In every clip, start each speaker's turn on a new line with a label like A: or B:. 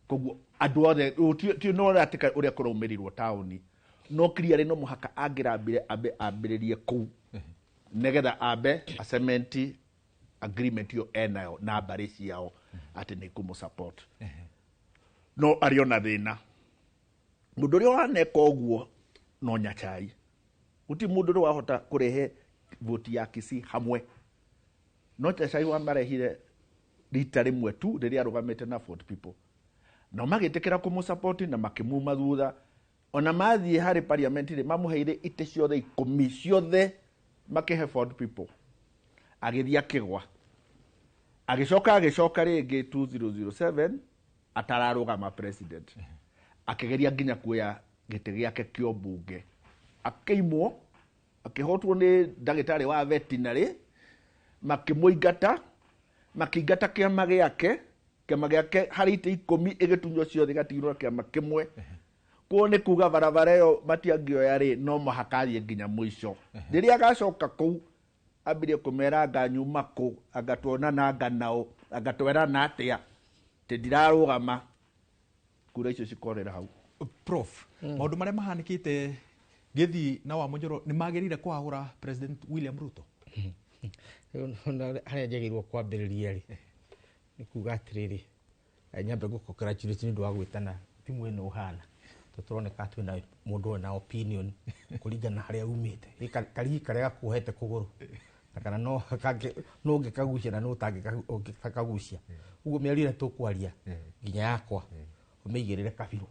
A: koguo andu othe ti no ratika uria kuraumirirwo tauni no clearly no muhaka angirambire ambiririe kuu negetha ambe a cement agreement yo enayo na mbari ciao ati ni kumu support no ariona thina mundu ria waneka uguo no nyachai uti mundu ria wahota kurehe vote ya Kisii hamwe no nyachai wa marehire rita rimwe tu riria arugamite na 40 people no magitikira kumu support na makimuma thutha ona mathie hari parliament ri mamuheire ite ciothe 10 ciothe makihe 40 people agithia kigwa agicoka ringi 2007 atararugama president akigeria nginya kuya gite giake kio bunge akiimwo akihotwo ni ndagitari wa veterinary makimuingata kiama giake hari ite 10 igitunyo ciothe gatigirwo kiama kimwe ko ni kuga barabara yo matiangioya ri no muhakarie nginya mwisho riria agacoka kuu abirie kumera nganyuma ku agatwona na nganao agatwera na atia tindirarugama kura icio cikorera hau
B: prof maundu maria mahanikite githi na wa Munyoro ni magirire kwahura President William Ruto
C: haria njagirwo kwambiriria ri ni kuga atiriri nyambe gukongratulate ni ndu wa gwitana timu ino uhana turoneka twina mundu na opinion kuringana haria umite kari karia kuhete kuguru kana no ngikagucia na no tangikagucia uguo miarire tukwaria nginya yakwa umeigirire kabiru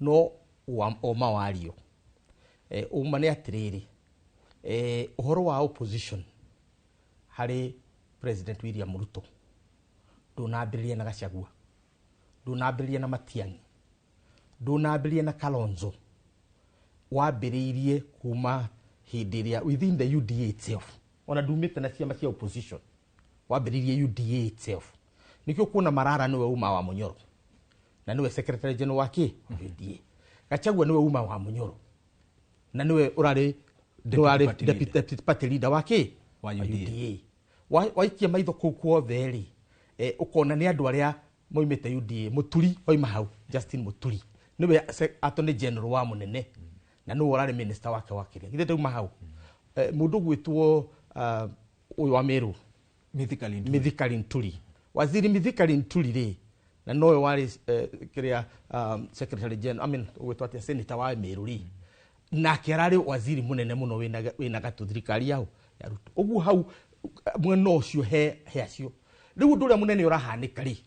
C: no oma wario uma ni atiriri uhoro wa opposition hari President William Ruto ndunambiririe na Gachagua ndunambiririe na Matiang'i ndunambiririe na Kalonzo wambiriirie kuma hindi iria within the UDA itself ona ndumite na ciama cia opposition wambiriirie UDA itself nikio kuona Marara niwe uma wa Munyoro na niwe secretary general wake UDA Gachagua niwe uma wa Munyoro na niwe urari deputy party leader wake
B: wa UDA
C: waikia maitho kuu kuothe ri ukona ni andu aria moimite UDA Muturi oima hau Justin Muturi niwe attorney general wa munene na niwe urari minister wake wa kiria githete uma hau mundu gwitwo uyu wa Meru Mithikali Nturi waziri Mithikali Nturi ri na nowe wari kiria secretary general gwitwo atia senator wa Meru ri na kirari waziri munene muno wina gatu thirikari yao ya Ruto ugu hau mwena ucio he acio riu ndu ria munene urahanika ri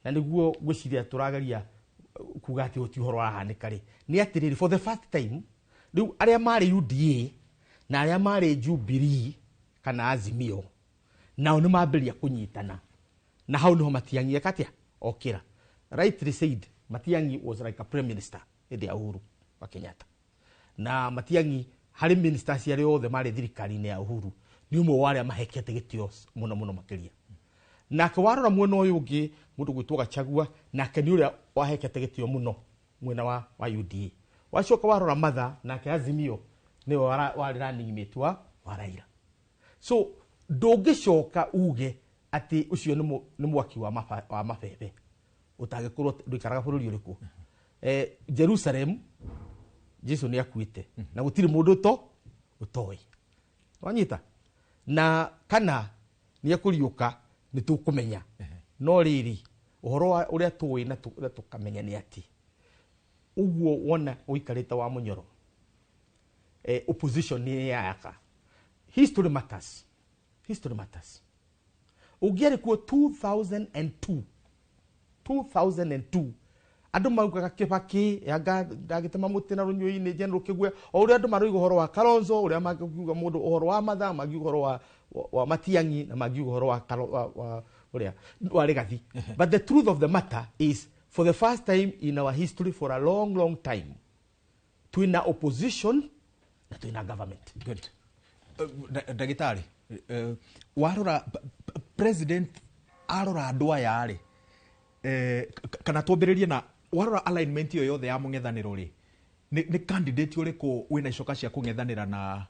C: na niguo gwiciria turageria kuga ati uti uhoro urahanika ri ni atiriri for the first time riu aria mari UDA na aria mari Jubilee kana Azimio nao ni mambiria kunyitana na hau niho Matiang'i katia okira rightly said Matiang'i was like a prime minister ya Uhuru wa Kenyatta na Matiang'i hari ministers ya riothe mari thirikari-ini ya Uhuru ni umwe wari mahekete gitio muno makiria nake warora mwena uyu ungi mundu gwitwo Gachagua nake ni uria wahekete gitio muno mwena wa UDA wacoka warora Matha nake Azimio ni wari running mate wa Raila so ndungicoka uge ati ucio ni mwaki wa mabebe utagikorwo ndikaraga bururi uriku Jerusalem Jesu ni akuite na gutiri mundu utoi wanyita na kana ni akuriuka ni tukumenya no riri uhoro uria tuwi na tukamenya ni ati uguo wona uikarita wa Munyoro opposition ni yaka history matters ugiere ku 2002 andu maugaga Kibaki yanga ndagitema mutina runyu-ini general Kigwe o uria andu maruiga uhoro wa Kalonzo uria magiuga mundu uhoro wa Matha magiuga uhoro wa Matiang'i na magiuga uhoro wa uria wa Rigathi but the truth of the matter is for the first time in our history for a long time twina opposition na twina government
B: good dagitari warora president arora andu aya ri kana twambiririe na warora alignment yo yothe ya mung'ethaniro ri ni candidate uriku wina icoka cia kung'ethanira na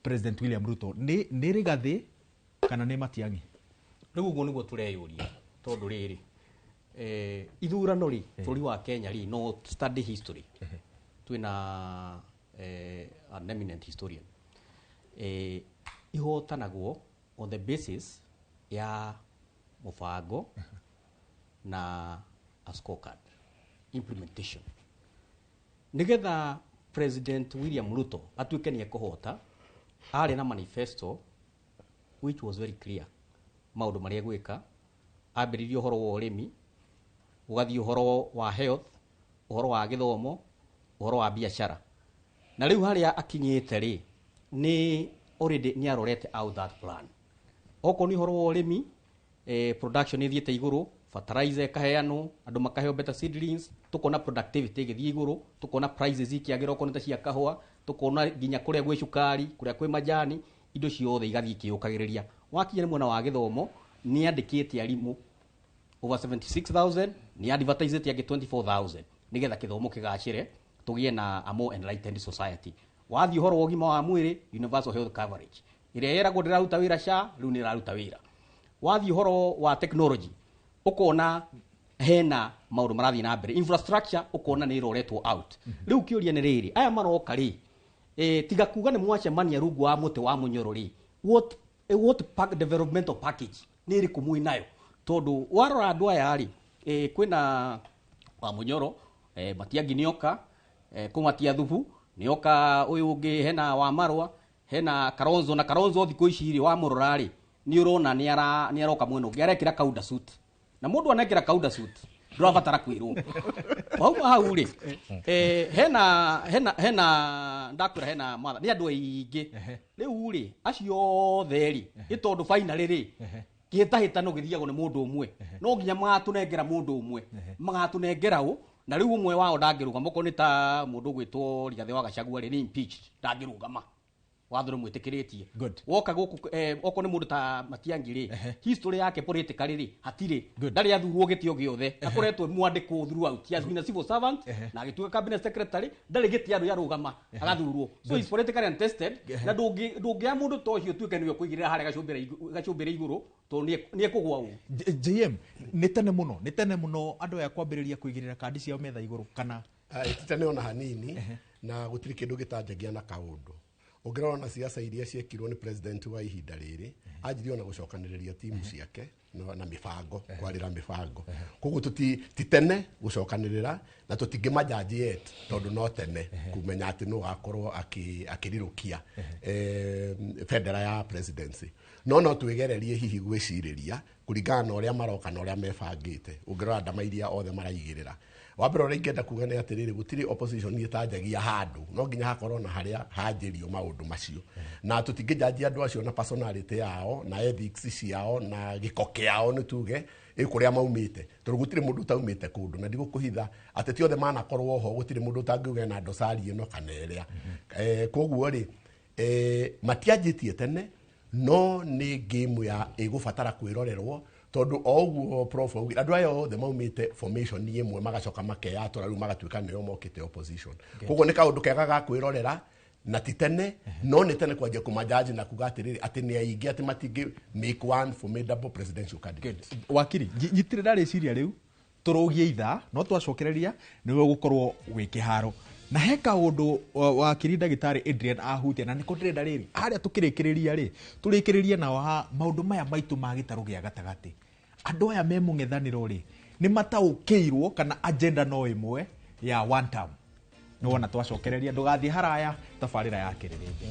B: President William Ruto ni Rigathi kana ni Matiang'i
C: riu guo niguo tureyuria tondu riri
D: ithurano ri bũrũri wa Kenya ri no study history twina an eminent historian ihotanagwo on the basis ya mũbango na a scorecard implementation nigetha President William Ruto atuĩke nĩ ekũhota arĩ na manifesto which was very clear maũndũ marĩa gwĩka ambĩrĩrie ũhoro wa ũrĩmi ũgathiĩ ũhoro wa health ũhoro wa gĩthomo ũhoro wa biacara na rĩu harĩa akinyĩte rĩ nĩ already nĩ arorete out that plan okorwo nĩ ũhoro wa ũrĩmi production ĩthiĩte igũrũ fertilizer ĩkaheanwo andũ makaheo better seedlings tukona productivity ĩgĩthiĩ igũrũ tukona prices ikĩagĩra okorwo nĩ ta cia kahũa tukona nginya kũrĩa gwĩ cukari kũrĩa kwĩ majani indo ciothe igathiĩ ikĩyũkagĩrĩria wakinya nĩ mwena wa gĩthomo nĩ andĩkĩte arimũ over 76,000 nĩ advertisement yake 24,000 nigetha gĩthomo kĩgacĩre tũgĩe na a more enlightened society wathiĩ ũhoro wa ũgima wa mwĩrĩ universal health coverage ĩrĩa yeragwo ndĩraruta wĩra SHA rĩu nĩ ĩraruta wĩra wathiĩ ũhoro wa technology ũkona hena maũndũ marathiĩ na mbere infrastructure ũkona nĩ ĩroretwo out rĩu kĩũria nĩ rĩrĩ aya maroka rĩ tiga kuga nĩ mwacemania rungu wa mũtĩ wa mũnyoro rĩ what developmental package nĩ ĩrĩkũ mwĩ nayo tondũ warora andũ aya rĩ kwĩna wa mũnyoro Matiang'i nĩoka kũmatia thubu nĩoka ũyũ ũngĩ hena wa Marwa hena Kalonzo na Kalonzo thikũ ici rĩ wa mũrora rĩ nĩ ũrona nĩ aroka mwena ũngĩ arekĩra kauda suit na mũndũ anekĩra kauda suit ndũrabatara kwĩrwo wauma hau rĩ hena ndakwĩra hena matha nĩ andũ aingĩ rĩu rĩ acio othe rĩ ĩtondũ finally rĩ kĩhĩtahĩtano gĩthiagwo nĩ mũndũ ũmwe no nginya magatũnengera mũndũ ũmwe magatũnengera ũ na rĩu ũmwe wao ndangĩrũgama okorwo nĩ ta mũndũ gwĩtwo Rigathĩ wa Gachagua rĩ nĩ impeached ndangĩrũgama watho nĩ mwĩtĩkĩrĩtie woka gũkũ okorwo nĩ mũndũ ta Matiang'i rĩ history yake political rĩ hatirĩ ndarĩ athurwo gĩtĩ o gĩothe akoretwo mwandĩkwo throughout he has been a civil servant na agĩtuĩka cabinet secretary ndarĩ gĩtĩ andũ yarũgama agathurwo so is politically untested na ndũngĩya mũndũ ta ũcio tuĩke nĩwe kũigĩrĩra harĩa gacumbĩre igũrũ tondũ nĩ ekũgwa ũũ
B: JM nĩ tene mũno andũ aya kwambĩrĩria kũigĩrĩra kandi ciao metha igũrũ kana
E: ti tene ona hanini na gũtirĩ kĩndũ gĩtanjagia na kaũndũ ũngĩrora na siasa iria ciekirwo nĩ president wa ihinda rĩrĩ anjirie ona gũcokanĩrĩria timu ciake na mĩbango kwarĩra mĩbango koguo titene gũcokanĩrĩra na tũtingĩmajaji yet tondũ no tene kumenya atĩ no akorwo akĩrirũkia federal ya presidency no twĩgererie hihi gwĩcirĩria kũringana na ũrĩa maroka na ũrĩa mebangĩte ũngĩrora ndama iria othe maraigĩrĩra wambere ũrĩa ingĩenda kuga nĩ atĩrĩrĩ gũtirĩ opposition ĩtanjagia handũ no nginya hakorwo na harĩa hanjĩrio maũndũ macio na tũtingĩjanjia andũ acio na personality yao na ethics ciao na gĩko kĩao nĩ tuge kũrĩa maumĩte tondũ gũtirĩ mũndũ utaumĩte kũndũ na ndigũkũhitha ateti othe manakorwo ho gũtirĩ mũndũ ũtangiuga na dosari ĩno kana ĩrĩa koguo rĩ matianjĩtie tene no nĩ game ya ĩgũbatara kwĩrorerwo tondu oguo prof andũ aya othe maumĩte formation ĩmwe magacoka makeyatũra rĩu magatuĩka nĩo mokĩte opposition koguo nĩ kaũndũ kega ga kwĩrorera na titene no nĩ tene kwanjia kũmajaji na kuga atĩrĩrĩ atĩ nĩ aingĩ atĩ matingĩ make one formidable presidential candidate
B: wakiri nyitirĩ ndarĩciria rĩu tũrũgie ithaa no twacokereria nĩwe gũkorwo gwĩ kĩharo na he kaũndũ wakiri ndagĩtarĩ Adrian ahutia na nĩko ndĩrenda rĩrĩ harĩa tũkĩrĩkĩrĩria rĩ tũrĩkĩrĩrie na maũndũ maya maitũ ma gĩtarũ gĩa gatagatĩ andũ aya me mũng'ethanĩro rĩ nĩ mataũkĩirwo kana agenda no ĩmwe ya one term nĩ wona twacokereria ndũgathiĩ haraya tabarĩra ya kĩrĩrĩmbĩ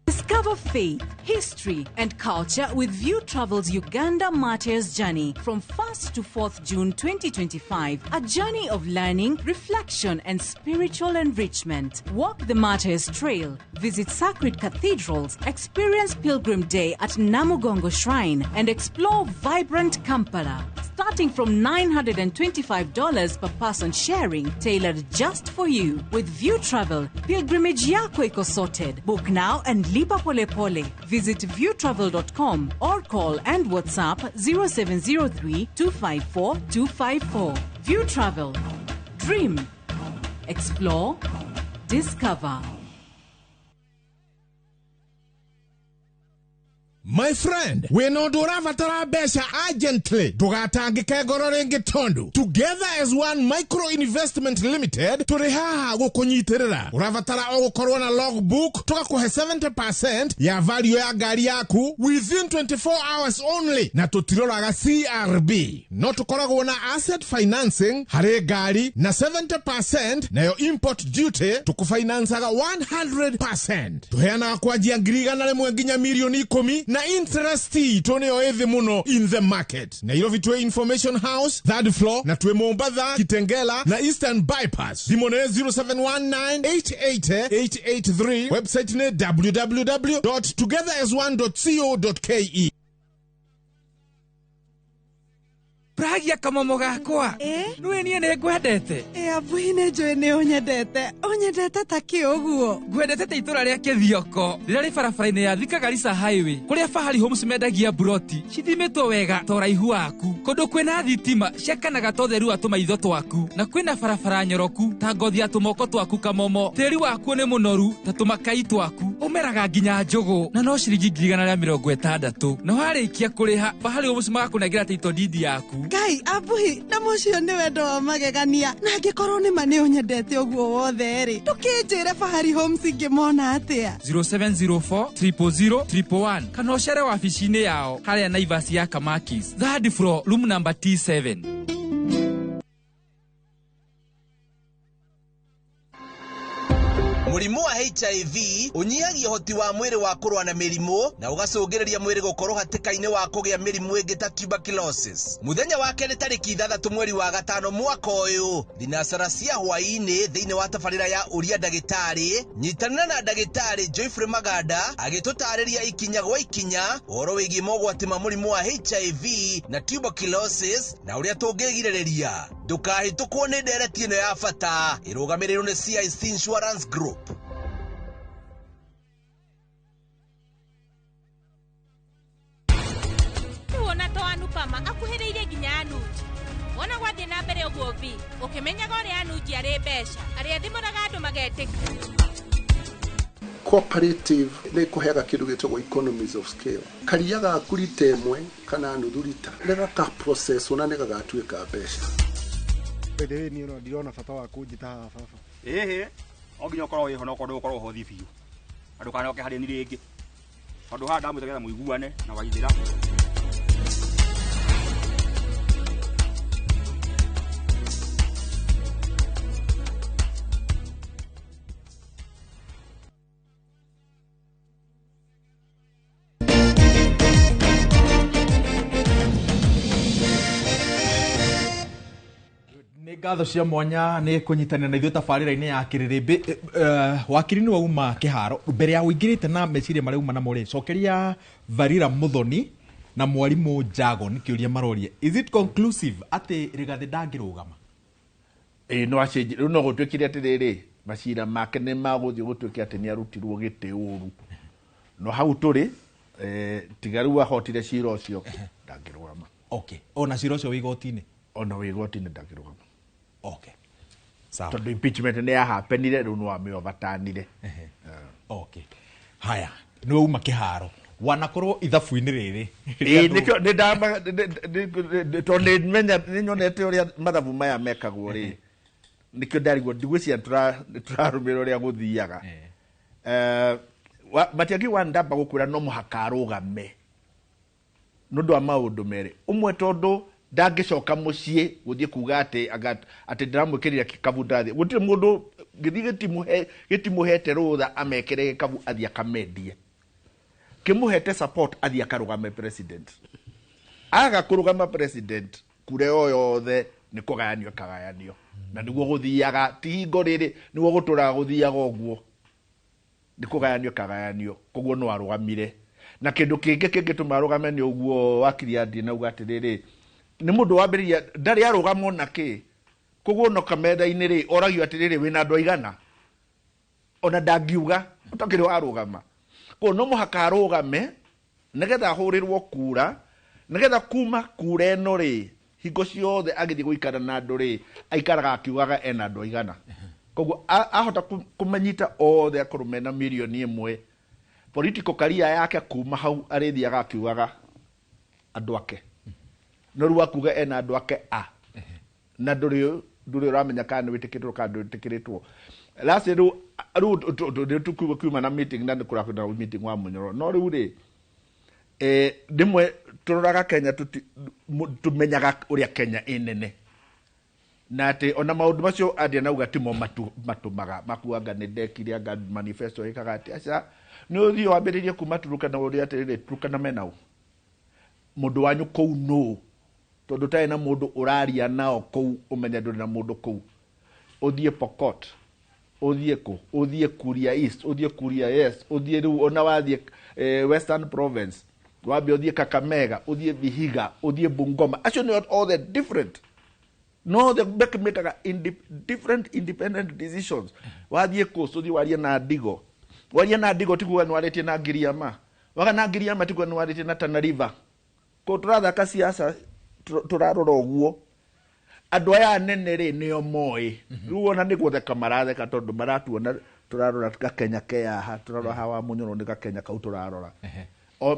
F: Discover faith, history, and culture with View Travel's Uganda Martyrs Journey from 1st to 4th June 2025. A journey of learning, reflection, and spiritual enrichment. Walk the Martyrs Trail, visit sacred cathedrals, experience Pilgrim Day at Namugongo Shrine, and explore vibrant Kampala. starting from $925 per person sharing, tailored just for you. With View Travel, pilgrimage yako iko sorted. Book now and lipa pole pole. Visit viewtravel.com or call and WhatsApp 0703 254 254. View Travel. Dream. Explore. Discover.
G: My friend, we no duravatara besha urgently. Tugatangike gororengi tondu. Together as one micro investment limited, turihaha gukunyitirira. Uravatara ogukorwa na logbook, tukakuhe 70% ya value ya gari yaku within 24 hours only. Na tutiroraga CRB. No tukoragwo na asset financing, hare gari, na 70% na yo import duty, tukufinansaga 100%. Tuheana kwa jia ngiriga na lemwe nginya milioni 10 na interest toneo ethi muno in the market. Na ilo vitwe Information House, third floor, na tuwe Mombasa, Kitengela, na Eastern Bypass. Dimone 0719-880-883. Website ne www.togetheras1.co.ke.
H: Pragia kamomo gakwa. Nwe nie ne gwendete.
I: Abuine jo ne onyedete. Onyedete taki oguo.
H: Gwendete te itura ria Kithioko. Rira ri barabara-ini ya Thika Garissa Highway. Kuria Fahari Homes mendagia buroti. Cithimetwo wega to raihu waku. Kundu kwina thitima ciakanaga to theru atuma itho twaku. Na kwina barabara nyoroku ta ngothi atumoko twaku kamomo. Tiri waku ni munoru ta tumakai twaku. Umeraga nginya njugu. Na no ciringi 160. Na warikia kuriha Fahari Homes magakunengira title deed yaku.
I: Kai abuhi na mucio ni wendo wa magegania na ngikorwo ni mani unyendete oguo wothe ri tukinjire Fahari Homes ngimona atia
H: 0704 000 111 kana ucere wabici-ini yao haria Naivas ya Kamakis third floor room number T7.
J: Murimu wa HIV unyihagia hoti wa mwiri wa kurwa na mirimu na ugacungireria mwiri gukorwo hatikaine wa kugia mirimu ingi ta tuberculosis. Muthenya wa keri tariki 6 mweri wa gatano mwaka uyu thinacara cia hwaini thiini wa tabarira ya uria ndagitari nyitanira na ndagitari Joyfrey Maganda agitutariria ikinya gwa ikinya uhoro wigi mogwati ma murimu wa HIV na tuberculosis na uria tungigiriria. Ndukahitukwo ni ndereti ino ya bata irugamirirwo ni CIC Insurance Group.
K: Tuona to anupama akuhiriire nginya anuji. Wona gwathie na mbere uguo vi ukimenyaga uria anuji ari mbeca aria thimuraga andu magetika.
E: Cooperative ni kuhega kindu gitagwo economies of scale. Kariaga kurita imwe kana nuthu lita rega ka process ona nega gatuika mbeca.
L: Bede ni no ndirona bata wa kunjita baba.
M: Onginya ukorwo wiho no kondu ukorwo hothi biu. Andu kana oke hari ni ringi. Andu ha ndamu tegera muiguane na waithira.
B: Ngatho cia mwanya ni kunyitanira na ithuĩ tabarĩra-inĩ ya Kĩrĩrĩmbĩ. Wakiri nĩ wauma kĩharo mbere ya ũingĩrĩte na meciria marĩa uma namo rĩ, cokeria Varira Muthoni na mwarimũ Njago nĩ kĩũria maroria. Is it conclusive atĩ Rigathĩ ndangĩrũgama?
A: No acenjie rĩu no gũtuĩkire atĩrĩrĩ macira make nĩ magũthiĩ gũtuĩke atĩ nĩ arutirwo gĩtĩ ũru. No hau tũrĩ tiga rĩu ahotire cira ũcio ndangĩrũgama.
B: Okay, ona cira ũcio wĩ igoti-inĩ? Ona
A: wĩ igoti-inĩ ndangĩrũgama.
B: Okay. Sawa.
A: Tondu impeachment ni ya happenire riu no amiovatanire.
B: Okay. Haya, ni uma kiharo. Wanakorwo ithabu-inĩ rĩrĩ.
A: Nikio ni ndama to ni menya ni nyonete uria mathabu maya mekagwo ri. Nikio ndarigwo ndigwĩcia turarumĩra uria gũthiaga. Matiangi wa ndamba gũkwĩra no mũhaka arũgame. Nũndũ wa maũndũ merĩ. Ũmwe tondu ndangĩcoka muciĩ gũthiĩ kuga atĩ ndiramwĩkĩrĩra gĩkabu ndathi. Gũtirĩ mũndũ gĩtimũhete rũtha amekĩre gĩkabu athiĩ akamendie. Kĩmũhete support athiĩ akarũgame president. Aga kũrũgama president kure o yothe nĩ kũgayanio kagayanio. Na nĩguo gũthiaga ti hingo rĩrĩ nĩguo gũtũraga gũthiaga ũguo. Nĩ kũgayanio kagayanio koguo no arũgamire. Na kĩndũ kĩngĩ kĩngĩtũma arũgame nĩ ũguo wakiri andĩ na uga atĩrĩrĩ nĩ mũndũ wambĩrĩria ndarĩ arũgama na kĩ kũguonoka metha-inĩ rĩ oragio atĩrĩrĩ wĩna andũ aigana ona ndangiuga ũtakĩrĩ warũgama koguo no mũhaka arũgame nĩgetha ahũrĩrwo kura nĩgetha kuma kura ĩno rĩ hingo ciothe agĩthiĩ gũikara na andũ rĩ aikaraga akiugaga ena andũ aigana koguo ahota kũmanyita othe akorwo mena mirioni ĩmwe political career yake kuma hau arĩthiaga akiugaga andũ ake no rĩu akuga ena andũ ake na ndũrĩ ũramenya kana nĩ wĩtĩkĩrĩtwo kana ndwĩtĩkĩrĩtwo last rĩu tukiuma na meeting na kũrakũra na meeting wa Munyoro no rĩu rĩ ndimwe tũroraga Kenya tũmenyaga ũrĩa Kenya ĩnene na atĩ ona maũndũ macio andĩ nauga timo matũmaga makuanga nĩ ndekire anga manifesto ĩkaga atĩ aca nĩ ũthiĩ wambĩrĩrie kuma Turukana ũrĩa atĩrĩrĩ Turukana menau mũndũ wanyu kũu no tondũ tarĩ na mũndũ ũraria nao kũu ũmenya ndũrĩ na mũndũ kũu ũthiĩ Pokot ũthiĩ kũ ũthiĩ Kuria East ũthiĩ Kuria West ũthiĩ rĩu ona wathiĩ Western Province wambia ũthiĩ Kakamega ũthiĩ Vihiga ũthiĩ Bungoma acio nĩ all the different no the mekaga different independent decisions wathiĩ Coast ũthiĩ warie na Ndigo warie na Ndigo tikuga nĩ warĩtie na Giriama waga na Giriama tikuga nĩ warĩtie na Tana River ko tũrathaka siasa tũrarora ũguo andũ aya nene rĩ nĩo moĩ rĩu ona nĩ gũtheka maratheka tondũ maratuona tũrarora Kenya keyaha tũrarora hawa Munyoro nĩ Kenya kau tũrarora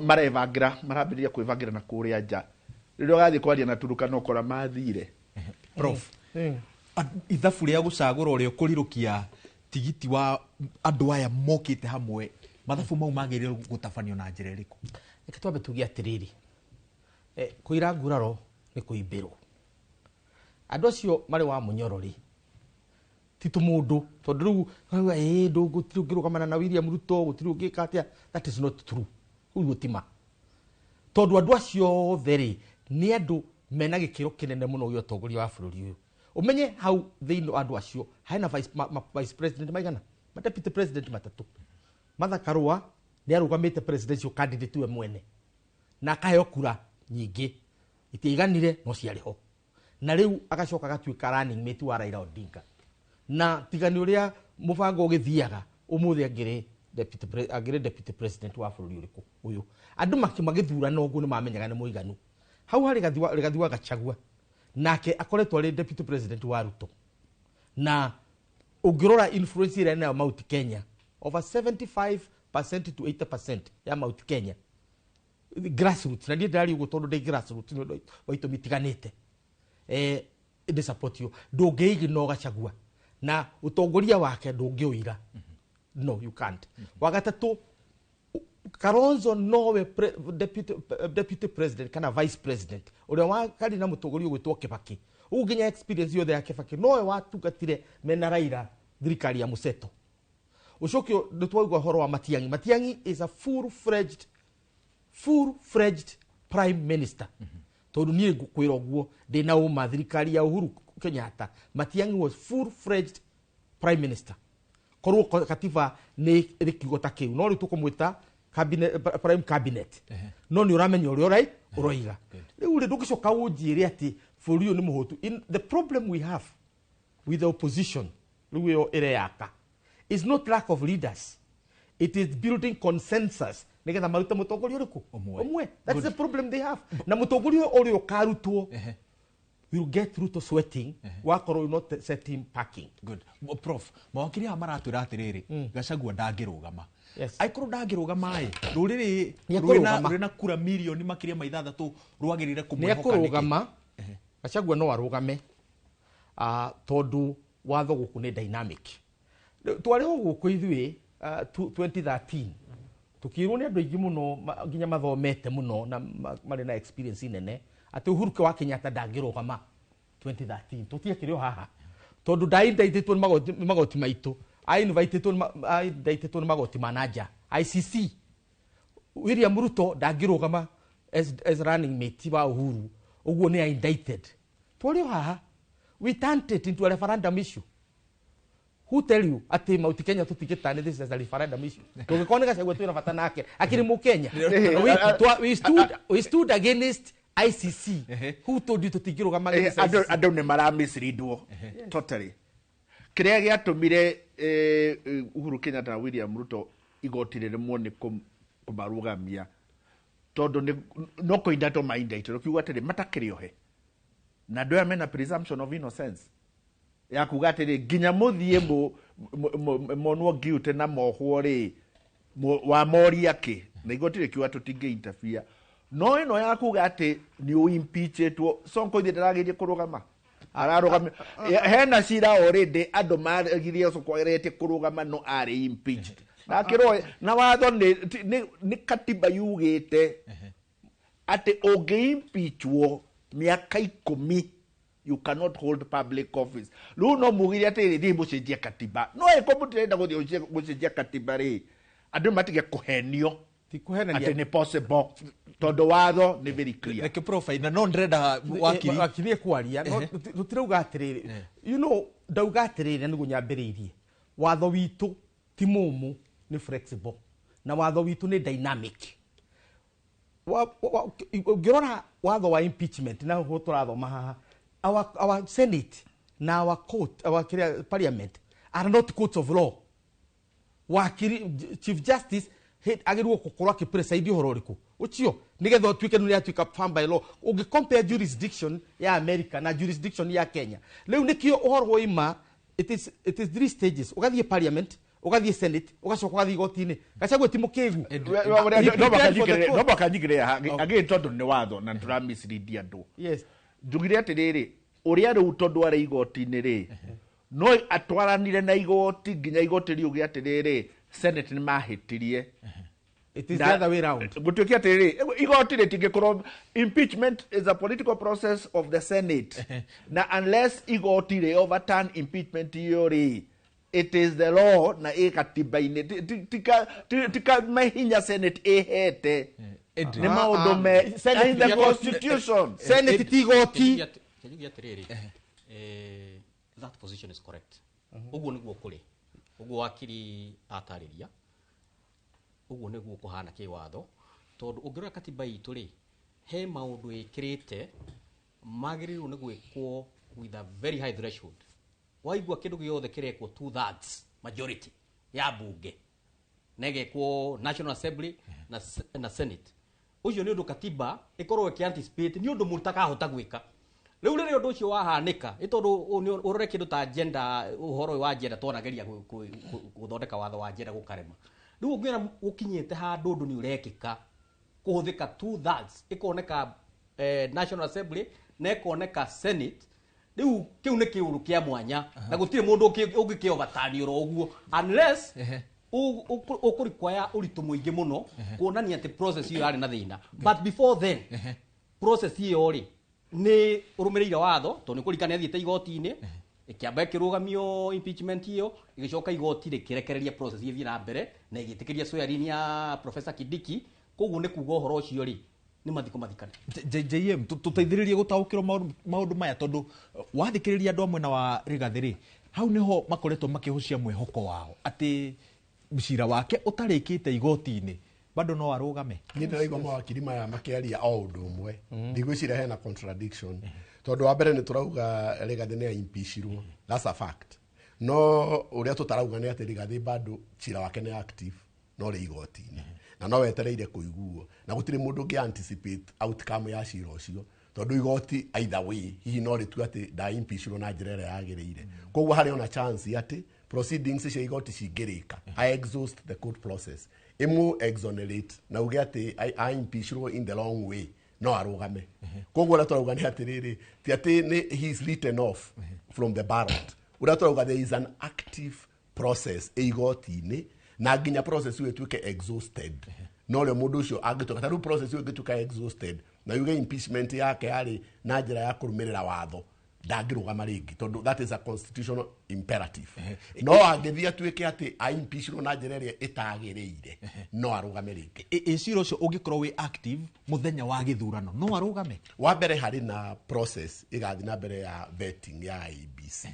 A: marevangira marambĩrĩria kwĩvangira na kũrĩa nja rĩrĩa ũgathiĩ kwaria na Turukana ũkora mathire
B: prof ithabu rĩa gũcagũra ũrĩa ũkũrirũkia tigiti wa andũ aya mokĩte hamwe mathabu mau magĩrĩirwo gũtabanio na njĩra ĩrĩkũ
C: reke twambe tuge atĩrĩrĩ kũira nguraro nĩ kũimbĩrwo andũ acio marĩ wa Munyoro rĩ ti tũmũndũ tondũ rĩu gũtirĩ ũngĩrũgamana na William Ruto gũtirĩ ũngĩka atĩa that is not true ũguo tima tondũ andũ acio othe rĩ nĩ andũ mena gĩkĩro kĩnene mũno gĩa ũtongoria wa bũrũri ũyũ ũmenye hau thĩinĩ wa andũ acio hena vice president maigana deputy president matatũ Martha Karua nĩ arũgamĩte presidential candidate we mwene na akaheo kura nyingĩ itiaiganire no ciarĩ ho na rĩu agacoka agatuĩka running mate wa Raila Odinga na tigani ũrĩa mũbango ũgĩthiaga ũmũthĩ agĩrĩ deputy president wa bũrũri ũrĩkũ ũyũ andũ magĩthurana ũguo nĩ mamenyaga nĩ mũiganu hau harĩ Rigathi wa Gachagua nake akoretwo arĩ deputy president wa Ruto na ũngĩrora influence ĩrĩa nayo Mount Kenya over 75% to 80% ya Mount Kenya grassroots na ndiye ndari ugo tondu ndi grassroots ni waito mitiganite ndi support you ndungĩigino Gachagua na utongoria wake ndungĩuira no you can't wagatatu Kalonzo nowe deputy president kana vice president uria wakari na mutongoria gwitwo Kibaki uginya experience yothe ya Kibaki nowe watugatire mena Raila thirikari ya Museto ucokio nditwaigwa horo wa Matiang'i is a full-fledged prime minister tondu nie kwira guo ndina uma thirikari ya Uhuru Kenyatta Matiang'i was full-fledged prime minister korwo katiba ni rikigo ta kiu no ritu kumwita prime cabinet no ni uramenya uri uroiga riu ri ndugicoka unjire ati bũrũri ũyũ ni muhutu the problem we have with the opposition riu yo ire yaka is not lack of leaders it is building consensus nigetha maruta mutongoria uriku umwe that's the problem they have na mutongoria uri ukarutwo will get Ruto sweating wakorwo not set him packing
B: good prof mawakiri ha maratwira atiriri Gachagua ndangirugama aikuru ndangirugama ruriri rwina kura milioni makiria ma 6 rwagirire kumwehoka
C: kurugama Gachagua no arugame tondu watho guku ni dynamic twari ho guku ithui 2013 tukirwo ni andu aingi muno nginya mathomete muno na mari na experience nene ati Uhuru wa Kenyatta ndangirugama 2013 tutiekire haha tondu ndaindaitetwo ni magoti maitu indaitetwo ni magoti manager ICC William Ruto ndangirugama as running mate wa Uhuru uguo ni indicted twari haha we turned it into a referendum issue. Who tell you ati Mount Kenya tutigitane this is a referendum issue? Tugikone Gachagua twina bata nake akiri mu Kenya. We stood against ICC who told you tutingirugama
A: andå nä maramisridwo totally kä rä a gä atåmire Uhuru Kenyatta na William Ruto igoti rä rĩmwo nĩ kũmarũgamia tondũ no kũindatwo maindaitwo kiuga atĩrĩ matakĩrĩ ohe na andũ aya mena presumption of innocence ya kuga atĩrĩ nginya mũthiĩ monwo guilty na mohwo rĩ wa moria kĩ na igoti rĩkiuga tũtingĩ interfere no ĩno ya kuga atĩ nĩ ũimpeachetwo Sonko ithe ndarageria kũrũgama ararũgama hena cira already andũ maragithia Sonko kũrũgama no arĩ impeached na kĩroe na watho nĩ katiba yugĩte atĩ ũngĩ-impeachwo mĩaka 10 you cannot hold public office rĩu no mugire atĩ thiĩ mũcenjia katiba no ĩko mũtirenda gũthiĩ mũcenjia katiba rĩ andũ matige kũhenio atĩ nĩ possible tondũ watho nĩ very clear
B: reke profile na no ndĩrenda
C: wakiri kwaria no tũtirauga atĩrĩrĩ you know ndauga atĩrĩrĩ nĩguo nyambĩrĩirie watho witũ ti mũmũ ni flexible na watho witũ ni dynamic ngirora watho wa impeachment na ho tũrathoma haha our senate na our court our parliament are not courts of law wakiri chief justice agirwo gũkorwo akĩpreside ũhoro ũrĩkũ ũcio nĩgetha ũtuĩke nĩ atuĩka farm by law ũngĩcompare jurisdiction ya America na jurisdiction ya Kenya rĩu nĩkĩo ũhoro woima it is 3 stages ũgathiĩ parliament ugathie senate ugacoka ugathie igoti-inĩ Gachagua ti mũkĩgu
A: no bakanyigire agi tondu ni watho na turamisiridia andu njugire atiriri uria riu tondu ari igoti-inĩ ri no atwaranire na igoti nginya igoti riuge atiriri senate ni mahitirie
C: it is the other way round
A: gutukia atiriri igoti ritingikorwo impeachment is a political process of the senate na unless igoti ri overturn impeachment yori it is the law na katiba-inĩ tika mahinya senate ehete ni maundu me in the constitution
C: senate tigoti
D: that position is correct uguo niguo kuri uguo wakiri atariria uguo niguo kuhana kiwatho tondu ungirora katiba itu ri he maundu ikirite magiriru ni gwikwo with a very high threshold waigua kindu giothe kirekwo 2/3 majority ya bunge negekwo National Assembly na Senate ucio ni undu katiba ikorwo ikianticipate ni undu mundu takahota gwika riu riri undu ucio wahanika itondu urore kindu ta agenda uhoro wa agenda twonageria guthondeka watho wa agenda gukarema riu ungira ukinyite handu undu ni urekika kuhuthika 2/3 ikoneka National Assembly na ikoneka Senate riu kiu ni kiuru kia mwanya na gutire mundu ungikio vatani ro uguo unless ukurikwaya uritu muingi muno kuonania ati process iyo yari na thina but before then process iyo ri ni urumirira watho to ni kurikania thiete igoti-inĩ ikiamba kirugamio impeachment iyo igicoka igoti rikirekereria process ithie na mbere na igitikiria swearing ya Professor Kindiki koguo ni kuga uhoro ucio ri ni mathiko mathikane
B: JM tuteithiririe gutaukirwo maundu maya tondu wathikiriria andu amwe na wa Rigathĩ hau niho makoretwo makihucia mwihoko wao ati mcira wake utarikite igoti-inĩ bado no arugame
E: ni ndiraigua mawakiri maya makiaria o undu umwe ndigwicira hena contradiction tondu wa mbere ni turauga Rigathĩ ni impeachirwo that's a fact no uria tutarauga ni ati Rigathĩ bado cira wake ni active no ri igoti-inĩ na no wetereire kuiguo na gutire mundu ngi anticipate outcome ya cira ucio tondu igoti either way hihi no ritu ati da impeachment na njira ĩrĩa yagĩrĩire koguo hari ona chance ati proceedings cia igoti cingĩrĩka I exhaust the court process imu exonerate na uge ati I impeachment in the long way no arugame koguo la turauga ni atiriri ti ati ni he is written off from the ballot ura turauga there is an active process igoti-inĩ na nginya process iyo ituike exhausted no le mundu ucio angituka taru process iyo ingituka exhausted na yuge impeachment yake yari na njira ya kurumirira watho ndangirugama ringi tondu that is a constitutional imperative no angithia tuike ati a impeachment na njira iria itagiriire no arugame ringi
B: icira ucio ungikorwo wi active muthenya wa githurano no arugame
E: wa mbere hari na process igathi na mbere ya vetting ya IEBC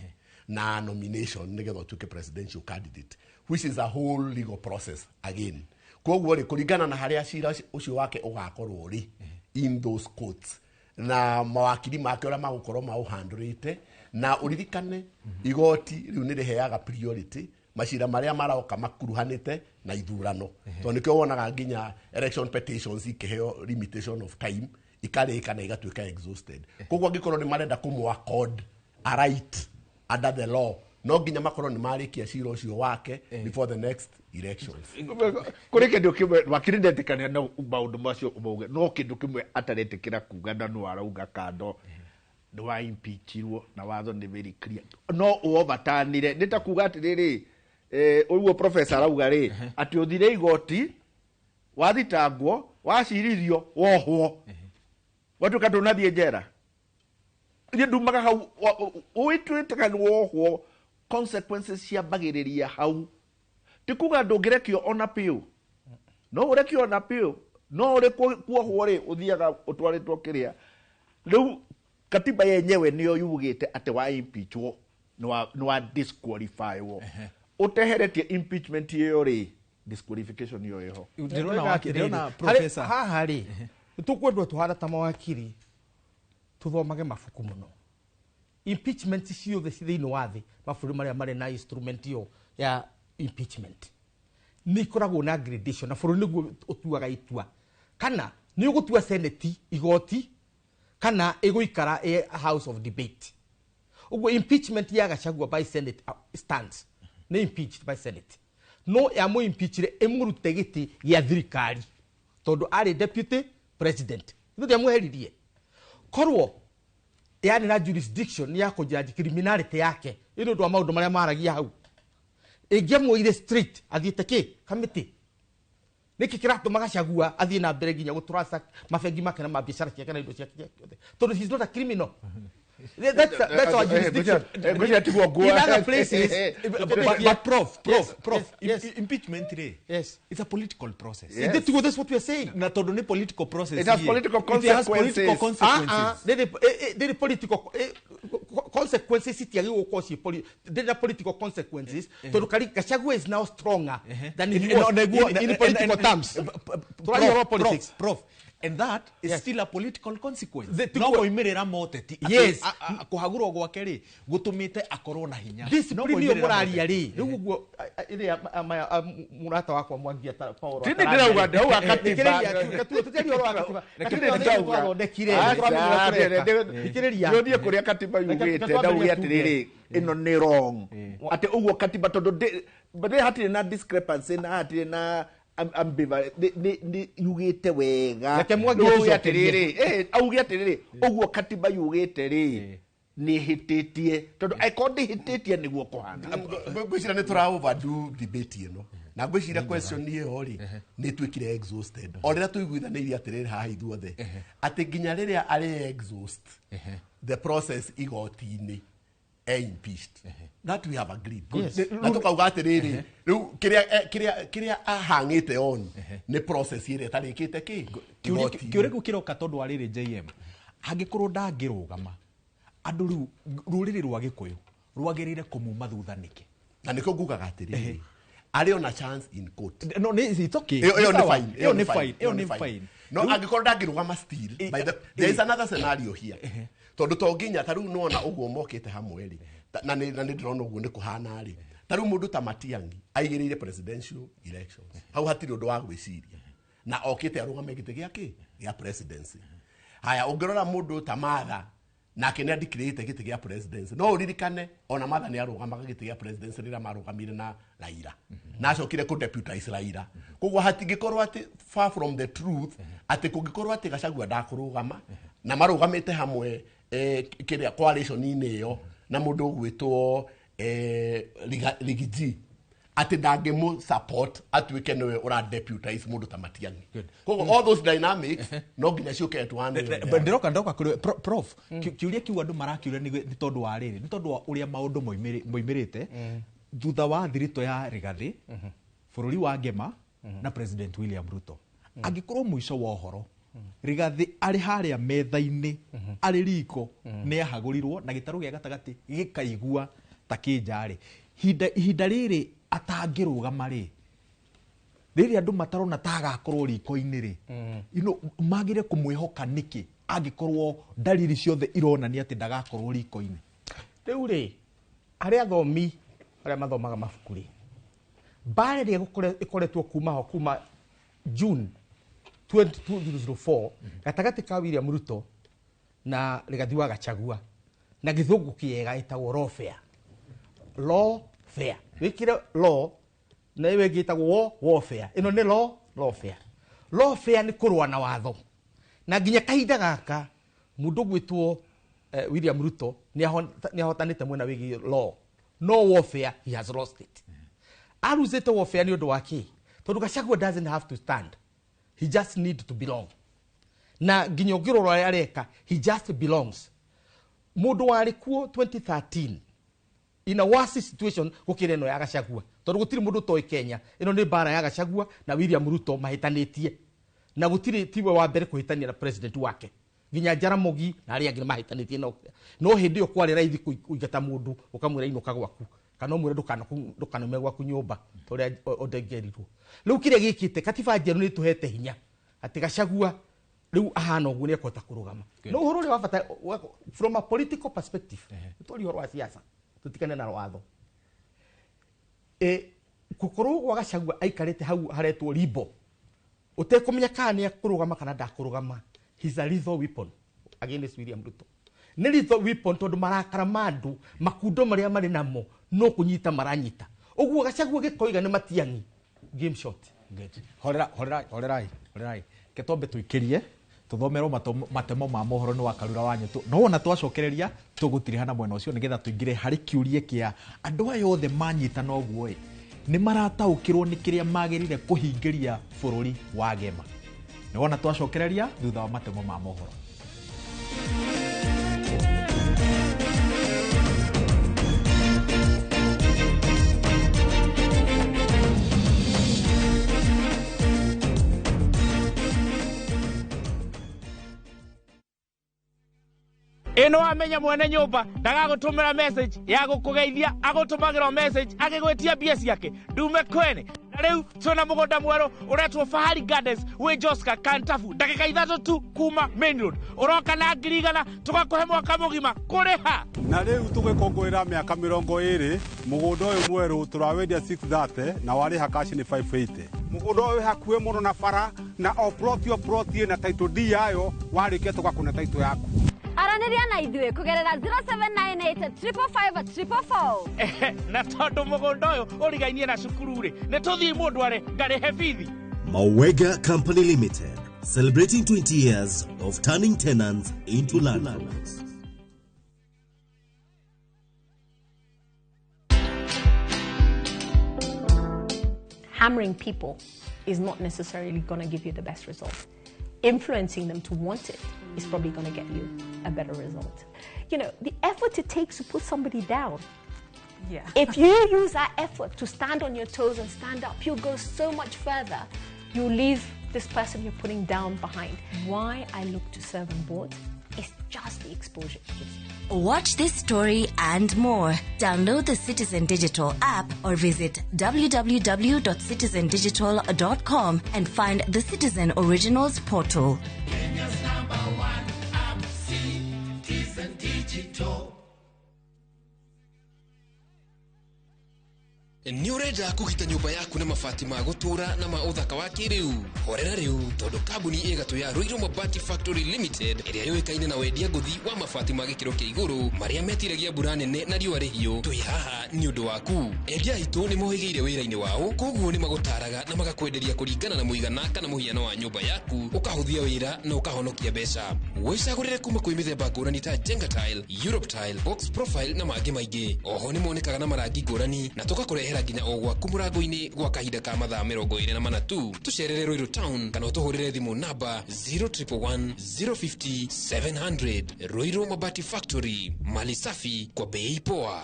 E: na nomination nigetha tuike presidential candidate which is a whole legal process again koguo ri kuringana na haria cira ucio wake ugakorwo ri in those courts na mawakiri make ũrĩa magũkorwo maũhandũrĩte na ũririkane igoti rĩu nĩ rĩheaga priority macira marĩa maroka makuruhanĩte na ithurano tondũ nĩkĩo wonaga nginya election petitions ikĩheo limitation of time ikarĩka na igatuĩka exhausted koguo angĩkorwo nĩ marenda kũmũ accord a right under the law no nginya makorwo nĩ marĩkia cira ũcio wake before the next elections
A: kũrĩ kĩndũ kĩmwe wakiri ndetĩkania na maũndũ macio ũmauge no kĩndũ kĩmwe ataretĩkĩra kuga na no arauga kando nĩ wa impeachirwo na watho nĩ very clear no ũovatanire nĩ ta kuga atĩrĩrĩ ũguo professor arauga rĩ atĩ ũthire igoti wathitangwo wacirithio wohwo watuĩka ndũnathiĩ njera niĩ ndumaga hau ũĩtwĩtĩka nĩ wohwo consequences ciambagĩrĩria hau ti kuga ndũngĩrekio ona piũ no ũrekio ona piũ no ũrĩ kuohwo rĩ ũthiaga ũtwarĩtwo kĩrĩa rĩu katiba yenyewe nĩyo yugĩte atĩ wa impeachwo nĩ wa disqualify wo ũteheretie impeachment ĩyo rĩ disqualification ĩyo ĩho
B: ndĩrona professor
C: haha rĩ tũkwendwo tũhana ta mawakiri tũthomage mabuku mũno impeachment ciothe ci thĩinĩ wa thĩ mabũrũri marĩa marĩ na instrument ĩyo ya impeachment nĩ ikoragwo na gradation na bũrũri nĩguo ũtuaga itua kana nĩ ũgũtua senate igoti kana ĩgũikara house of debate ũguo impeachment ya Gachagua by senate stands nĩ impeached by senate no ya mũ impeachire ĩmũrute gĩtĩ gĩa thirikari tondũ arĩ deputy president ndio amweheririe korwo yani na jurisdiction ya kũjaji criminality yake ĩno ndo maũndũ marĩa maragia hau ĩngĩamũire straight athiĩte kĩ kamĩtĩ nĩkĩ kĩratũma Gachagua athiĩ na mbere nginya gũtũraca mabengi make na mabiacara ciake na indo ciake ciothe tondũ he's not a criminal. That's our jurisdiction. In other places,
B: but Prof, impeachment yes, it's a political process.
C: Yes. That's what we are saying.
B: Na todo ni political process.
A: It has political consequences.
B: It has political consequences.
C: The political consequences. It has political consequences. So Gachagua is now stronger than he was in political terms.
B: Prof. And that is still a political consequence.
C: No
B: koimerera moteti.
C: Yes.
B: Kuhagurwo gwake ri gutumite akorwo na hinya.
C: This premium moralia ri. Ruguo ile murata wakwa mwangia Paulo.
A: Tindi ndirauga ndau akatiba.
C: Tutari oro akatiba.
A: Lakini ndauga
C: ndekire.
A: Ndikiriria. Ndio kuria katiba yugite ndauga atiriri ino ni wrong. Ati uguo katiba tondu bade hatire na discrepancy na hatire na ni yugite wega auge atiriri uguo katiba yugite ri ni hititie tondu aikondi hititie niguo kuhana
E: ngwicira ni tura overdo debate ino na ngwicira question iyo ri ni twikire exhausted orira tuiguithanirie atiriri haha ithuothe ati nginya riria ari exhaust the process igoti-ini impeached that we have agreed na tukauga atiriri riu kiria ahangite on ni process ire tarikite ki
B: kiuriku kiroka tondu ariri JM angikorwo ndangirugama andu riu ruriri rwa gikuyu rwagirire kumuma thutha niki
E: na niko ngugaga atiriri ari on a chance in court
B: no it's okay
E: iyo ni fine no angikorwo ndangirugama still by the there is another scenario here tondu to nginya taru nona uguo mokite hamwe ri na ni ndrona uguo ni kuhana ri taru mundu ta Matiang'i aigirire presidential elections hau hatiri undu wa gwiciria na okite arugame gite giake ya presidency haya ungirora mundu ta Martha na kene declare gite gia presidency no uririkane ona Martha ni arugamaga gite gia presidency rira marugamire na Raila na acokire ku deputize Raila koguo hatingikorwo ati far from the truth ati kungikorwo ati Gachagua ndakurugama na marugamite hamwe kiria coalition-ini iyo na mundu ugwitwo Ligiji ati ndangĩmũ support atuĩke niwe ura deputize mundu ta Matiang'i koguo all those dynamics no nginya ciũke tuane
B: ndoka kuri Prof kiuria kiu andu marakiuria ni tondu wa riri ni tondu wa uria maundu moimirite thutha wa thirito ya Rigathi bururi wa Ngema na President William Ruto angikorwo muico wa uhoro Rigathi ari haria metha-ini ari riko ni ahagurirwo na gitaru gia gatagati gikaigua ta kinjari hinda riri atangirugama ri riri andu matarona ta agakorwo riko-ini ri magire kumwihoka niki angikorwo dalili ciothe ironania ati ndagakorwo riko-ini?
C: Riu ri aria athomi aria mathomaga mabuku ri mbareria ikoretwo kuma June 2004 gatagati ka William Ruto na Rigathi wa Gachagua na githungu kiega itagwo lawfare wikire law na iwe gitagwo warfare ino ni lawfare ni kurwa na watho na nginya kahinda gaka mundu gwitwo William Ruto ni ahotanite mwena wigi law no warfare, he has lost it. Aruzete warfare ni undu waki tondu Gachagua doesn't have to stand, he just need to belong. Na Nginyo ngirora areka, he just belongs. Mundu wari kuo 2013 in a worse situation gukire no ya Gachagua tondu gutiri mundu toi Kenya ino ni bara ya Gachagua na William Ruto mahitanitie na gutiri tiwe wa mbere kuhitania na president wake nginya Jaramogi na ari angire mahitanitie no hindi yo kwari raithi kuigata mundu ukamwira inuka gwaku kana mwire ndukana gwaku nyumba toria odengerirwo riu kire gikite katiba njeru ni tuhete hinya ati Gachagua riu ahana uguo ni ekota kurugama no uhoro ri wabata from a political perspective tori horo wa siasa tutikane na watho kukorwo gwa Gachagua aikarite hau haretwo ribo utekumenya kana ni kurugama kana ndakurugama. He's a lethal weapon against William Ruto. Ni lethal weapon tondu marakara mandu makundo maria mari namo no kunyita maranyita uguo Gachagua gikoiga ni matiangi game shot.
B: Good. Horerai ketombe tuikirie tuthomerwo matemo ma mohoro ni wakarura wanyu no ona twacokereria tugutiriha mwena ucio nigetha tuingire hari kiurie kia andu aya othe manyita no guo ni marataukirwo ni kiria magirire kuhingiria bururi wa Gema. Ni wona twacokereria thutha wa matemo ma mohoro.
N: Ino amenya mwene nyumba ndagagutumira message ya gukugeithia agutumagirwo message agigwetia bia ciake ndume kwene na riu tuna mugunda mweru uretwo Fahari Gardens we Joska Kantafu ndagika 3 tu kuma main road uroka na ngirigana tugakuhe mwaka mugima kuriha
O: na riu tugikongwira miaka 20 mugunda uyu mweru turawendia 630 na wari hakashi ni 580 mugunda uyu hakuwe muno na bara na oploti na title D yayo warike tugakuna title yaku
P: Araniria na idue kugerera 0798
N: na tondu mugunda uyu urigainie na cukuru ri ni tuthii mundu are ngarihe bithi.
Q: Mawega Company Limited, celebrating 20 years of turning tenants into landlords.
R: Hammering people is not necessarily going to give you the best result. Influencing them to want it is probably going to get you a better result. You know, the effort it takes to put somebody down.
F: Yeah.
R: If you use that effort to stand on your toes and stand up, you'll go so much further. You'll leave this person you're putting down behind. Why I look to serve on boards is just the exposure it gives you.
S: Watch this story and more. Download the Citizen Digital app or visit www.citizendigital.com and find the Citizen Originals portal.
T: Kenya's #1 app, Citizen Digital.
U: Ni urenda kugita nyumba yaku na mabati ma gutura na ma uthaka wa kiriu horera riu tondu kambuni igatu ya Ruiru Mabati Factory Limited iria yoikaine na wendia nguthi wa mabati ma gikiro kia iguru maria metiragia mbura nene na riua rihio twi haha ni undu waku endia itu ni mohigeire wira-ini wao koguo ni magutaraga na magakwenderia kuringana na muigana kana muhiano wa nyumba yaku ukahuthia wira na ukahonokia mbeca wicagurire kuma kwi mithemba ngurani ta Jenga Tile, Europe Tile, Box Profile na mangi maingi oho ni monekaga na marangi ngurani na tugakurehera nginya o gwaku murango-ini gwa kahinda ka mathaa 24 tu tucerere Ruiru Town kana utuhurire thimu namba 0111 050 700. Ruiru Mabati Factory, mali safi kwa bei poa.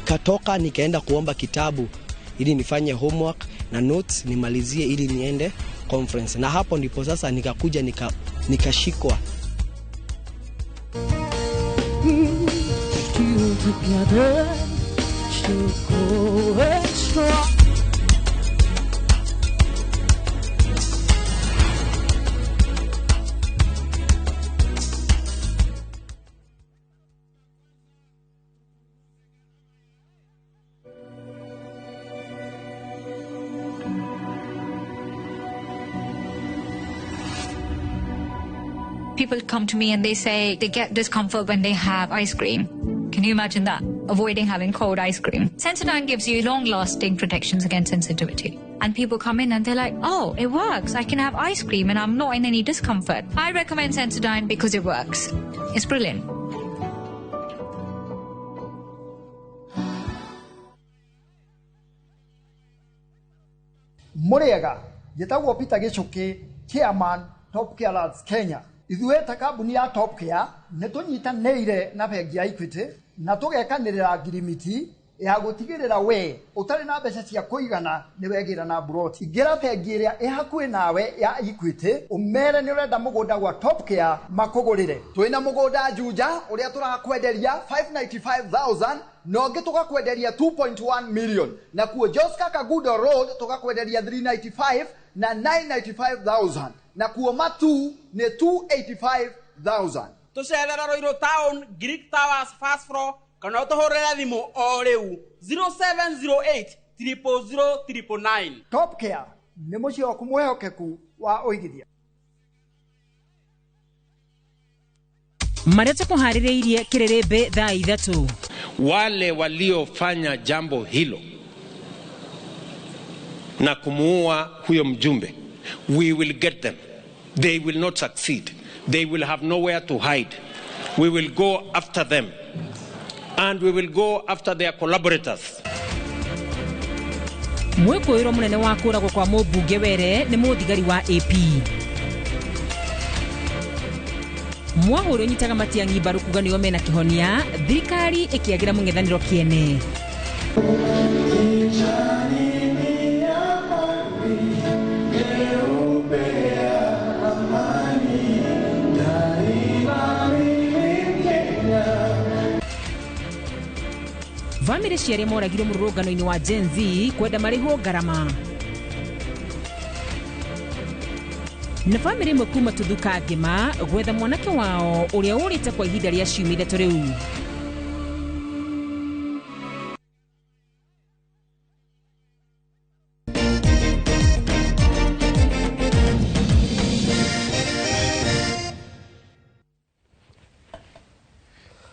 V: Katoka nikaenda kuomba kitabu ili nifanye homework na notes nimalizie ili niende conference, na hapo ndipo sasa nikakuja nikashikwa.
G: pull together to grow and strong.
I: People come to me and they say they get discomfort when they have ice cream. Can you imagine that? Avoiding having cold ice cream. Sensodyne gives you long-lasting protections against sensitivity. And people come in and they're like, oh, it works. I can have ice cream and I'm not in any discomfort. I recommend Sensodyne because it works. It's brilliant.
W: Murega, yetagwo Peter Gichuki, Chairman, Top Care Labs Kenya. Ithuĩ ta kambuni ya Top Care nĩtũnyitanĩire na bengi ya Equity na tũgekanĩrĩra ngirimiti ya gũtigĩrĩra we ũtarĩ na mbeca cia kũigana nĩwegĩra na broti. Ingĩra bengi ĩrĩa ĩhakuhĩ nawe ya Equity ũmere nĩ ũrenda mũgũnda gwa Top Care makũgũrĩre. Twĩna mũgũnda Juja ũrĩa tũrakwenderia 595,000 na ũngĩ tũgakwenderia 2.1 million na kuo Joska Kagudo Road tũgakwenderia 395 na 995,000 na kuo Matu ni 285,000.
X: Tucerera Roiro Town, Greek Towers first floor, kana utuhurira thimu o riu 0708 000
W: Top Care ni mucio waku mwehokeku wa uigithia.
Y: Maria tukuhaririirie kirerembe thaa 3.
Z: Wale waliofanya jambo hilo na kumuua huyo mjumbe, we will get them. They will not succeed. They will have nowhere to hide. We will go after them. And we will go after their collaborators.
Y: Mwikuiro munene wa kuragwo kwa mũmbunge Were nĩ mũthigari wa AP. Mwahũrĩ nyitaga Matiang'i mbaru kuga nĩo mena kĩhonia, thirikari ĩkĩagĩra mũng'ethanĩro kĩene. Family ciarĩ moragirwo mũrũrũngano-inĩ wa Gen Z kwenda marĩhwo ngarama. Na family imwe kuma Tuthuka ngĩma gwetha mwanake wao ũrĩa ũrĩte kwa ihinda rĩa ciumia 3 rĩu.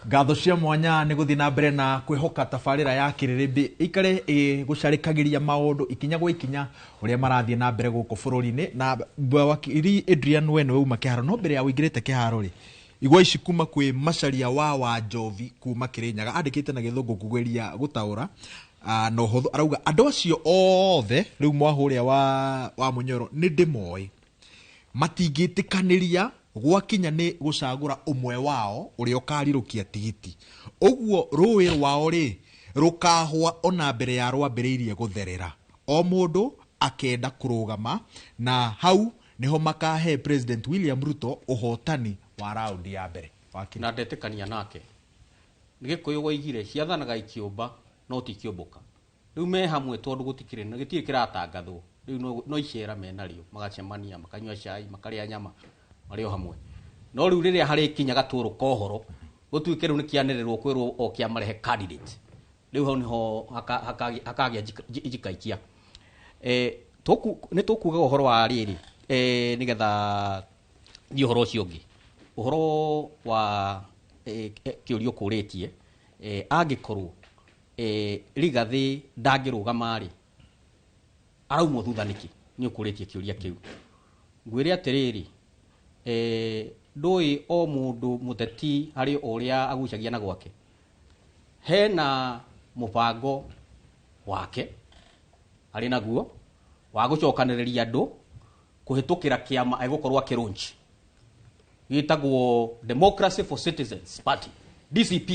B: Ngatho cia mwanya nĩ gũthiĩ na mbere na kwĩhoka tabarĩra ya kĩrĩrĩmbĩ ikare gũcarĩkagĩria maũndũ ikinya gwa ikinya ũrĩa marathiĩ na mbere gũkũ bũrũri-inĩ. Na wakiri Adrian we nĩwe uma kĩharo, no mbere ya ũingĩrĩte kĩharo rĩ, igwa ici kuma kwĩ Macharia wa Njovi kuma Kĩrĩnyaga andĩkĩte na gĩthũngũ kũgeria gũtaũra na ũhũthũ, arauga andũ acio othe rĩu mwahũrĩa wa Mũnyoro nĩ ndĩmoĩ matingĩtĩkanĩria gwakinya nĩ gũcagũra ũmwe wao ũrĩa ũkarirũkia tigiti. Ũguo rũĩ rwao rĩ rũkahwa ona mbere ya rwambĩrĩirie gũtherera, o mũndũ akenda kũrũgama, na hau niho makahe President William Ruto ũhotani wa raundi ya mbere.
D: Na ndetĩkania nake nĩ Gĩkũyũ waigire ciathanaga ikĩũmba no ti kĩũmbũka. Rĩu me hamwe tondũ gũtikĩrĩ na gĩtirĩ kĩratangathwo, rĩu no icera menarĩo magacemania makanyua cai makarĩa nyama marĩo hamwe. No rĩu rĩrĩa harĩ kinya gatũrũ kohoro gũtuĩke rĩu nĩ kĩanĩrĩrwo kwĩrwo o kĩa marehe candidate, rĩu hau nĩho hakagĩa njikaikia. Nĩ tũkuga ũhoro wa rĩrĩ nĩgetha thiĩ ũhoro ũcio ũngĩ, ũhoro wa kĩũrio kũrĩtie angĩkorwo Rigathĩ ndangĩrũgama rĩ araumwo thutha nĩkĩ, nĩ ũkũrĩtie kĩũria kĩu. Ngwĩre atĩrĩrĩ, ndũĩ o mũndũ mũteti harĩ ũrĩa agucagia na gwake hena mũbango wake arĩ naguo wa gũcokanĩrĩria andũ kũhĩtũkĩra kĩama egũkorwo akĩrũnchi gĩtagwo Democracy for Citizens Party DCP.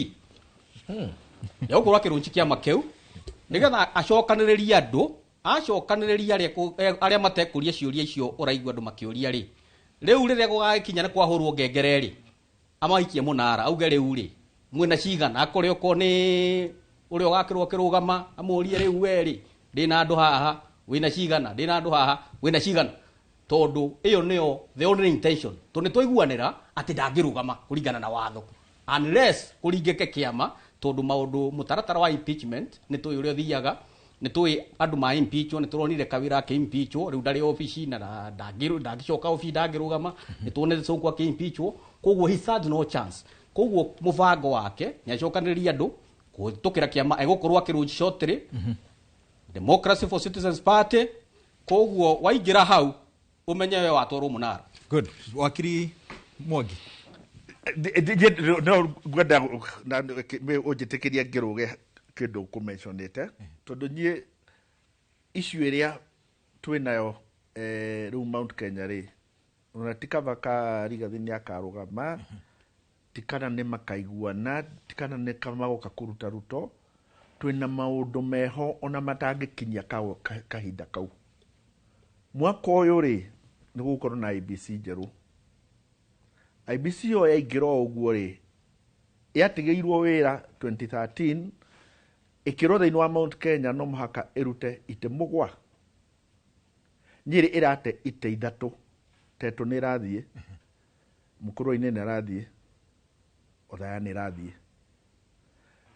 D: Egũkorwo akĩrũnchi kĩama kĩu nĩgetha acokanĩrĩria andũ, acokanĩrĩria arĩa matekũria ciũria icio ũraigua andũ makĩũria rĩ, rĩu rĩrĩa gũgakinya nĩ kwahũrwo ngengere rĩ amaikie mũnara auge rĩu rĩ mwina cigana akore ko ni uri ogakirwo kirugama amurie riu weri ndina andu haha wina cigana ndina andu haha wina cigana tondu iyo niyo the only intention to ni twaiguanira ati ndangirugama kuringana na watho unless kuringike kiama tondu maundu mutaratara wa impeachment ni tui uria thiaga ni tui andu ma impeach ni turonire Kawira ke impeach riu ndari office na ndagicoka office ndangirugama ni tuonete Sonko ke impeach koguo he had no chance koguo mubango wake ni acokaniriria andu kutukira kiama egokorwo akirunji shortly Democracy for Citizens Party koguo waingira hau umenye we watwarwo munara.
B: Good. Wakiri Mwangi.
A: No gwenda ujitikiria ngiruge kindu kumentionete tondu nie issue iria twinayo riu Mount Kenya ri ona tikava ka Rigathi ni akarugama tikana ni makaiguana tikana ni kamagoka kuruta ruto twina maundu meho ona matangikinyia kahinda kau mwaka uyu ri ni gukorwo na IBC njeru IBC yo yaingiro uguo ri yatigeirwo wira 2013 ikiro thiini wa Mount Kenya no muhaka irute ite mugwa Nyeri irate ite ithatu teto ni rathie Mukuru-ini ni rathie Othaya ni rathie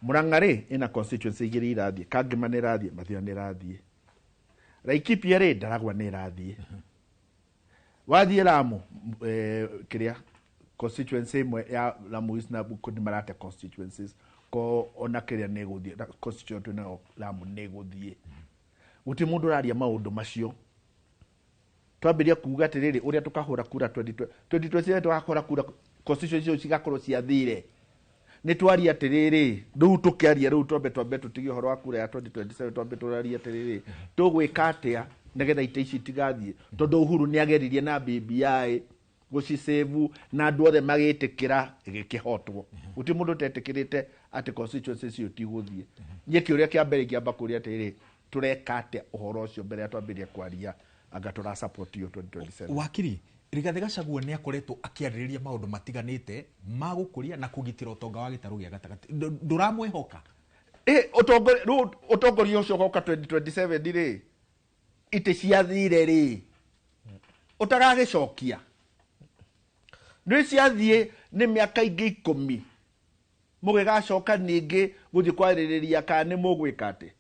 A: Murang'a ri ina constituency igiri irathie Kangima ni rathie Mathioya ni rathie Laikipia ri Ndaragwa ni rathie wathie Lamu kiria constituency imwe ya Lamu East na Bukundi marate constituencies ko ona kiria ne guthie constituency na Lamu ne guthie guti mundu raria maundu macio twambiria kuuga atiriri uria tukahura kura 2020 tukahura kura constituency cio cigakorwo ciathire ni twaria atiriri riu tukiaria riu twambe tutige horo wa kura ya 2027 twambe turaria atiriri tugwika atia nigetha ite ici tigathie tondu Uhuru ni ageririe na BBI gucisevu na andu othe magitikira igikihotwo guti mundu tetikirite ati constituency cio tiguthie nie kiuria kia mbere kiamba kuria atiriri tureka atia uhoro ucio mbere ya twambiria kwaria anga tura support yo 2027
B: Wakiri Rigathi Gachagua ni akoretwo akiaririria maundu matiganite magukuria na kugitira utonga wa gitaru gia gatagati nduramwehoka
A: utongoria ucio goka 2027 ri ite ciathire ri utagagicokia ni ciathie ni miaka ingi 10 mugigacoka ningi guthie kwaririria kana ni mugwika ati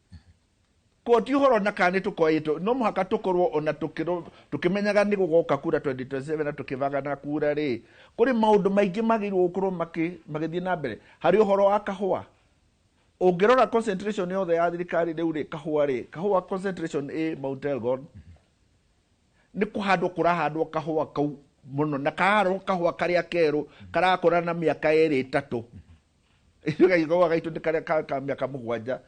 A: ko ti horo na kana tukoyito no muhaka tukorwo ona tukimenyaga ni gugoka kura 2027 na tukivaga na kura ri kuri maundu maingi magirwo gukorwo magithie na mbere hari uhoro wa kahua ungirora concentration yothe ya thirikari riu ri kahua concentration Mount Elgon ni kuhandwo kurahandwo kahua kau muno na kahua karia keru karakora na miaka 2-3 igaigo gaitu ndikaria ka miaka 7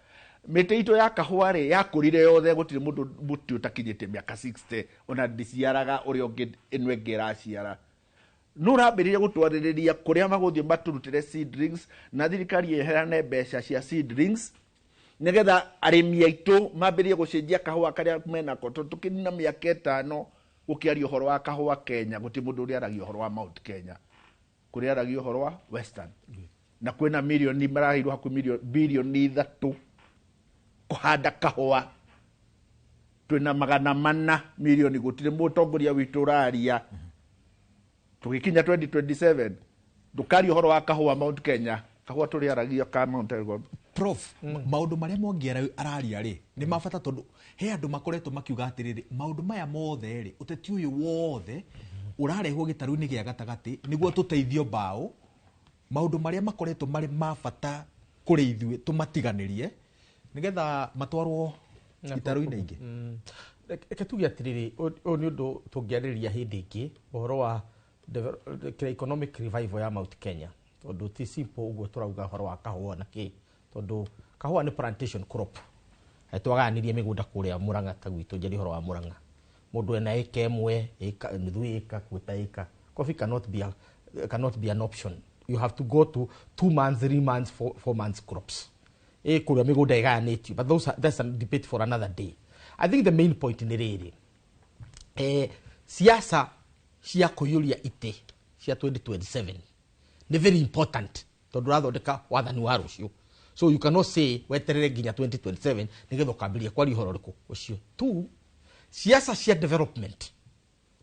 A: mite ito ya kahua ri yakurire yothe gutire mundu muti utakinyite miaka 60 ona ndiciaraga uri ongi inwe ngiraciara nurambiriria gutwaririria kuria maguthie maturutire seedlings na thirikari yeherane mbeca cia seedlings nigetha arimi aitu mambirie gucenjia kahua karia mena koto tukinina miaka 5 ukiaria uhoro wa kahua Kenya guti mundu uri aragia uhoro wa Mount Kenya kuria aragia uhoro wa Western na kwina milioni marahirwo haku bilioni 3 kuhanda kahua twina 400 milioni gutire mutongoria witu raria tugikinya 2027 ndukari uhoro wa kahua Mount Kenya kahua turi aragia ka Mount Elgon
B: Prof maundu maria mongiera araria ri ni mabata tondu he andu makoretwo makiuga atiriri maundu maya mothe ri uteti uyu wothe urarehwo gitaru-ini gia gatagati niguo tuteithio bao maundu maria makoretwo mari mabata kuri ithuĩ tumatiganirie nigetha matwarwo gitaru-ini ingi
C: reke tuge atiriri o ni undu tungiariria hindi ingi uhoro wa economic revival ya Mount Kenya tondu ti simple uguo turauga uhoro wa kahua na ki tondu kahua ni plantation crop twagaganirie migunda kuria Murang'a ta gwitu njeri uhoro wa Murang'a mundu ena eka imwe nuthu eka kwita eka coffee cannot be an option. You have to go to 2 months, 3 months, 4 months crops kuria migunda igaganitio, but that's a debate for another day. I think the main point ni riri siasa cia kuyuria ite cia 2027 ni very important tondu rathondeka wathani wa rucio. So you cannot say weterere nginya 2027 nigetha ukambiria kwari horo riku ucio. Tu siasa cia development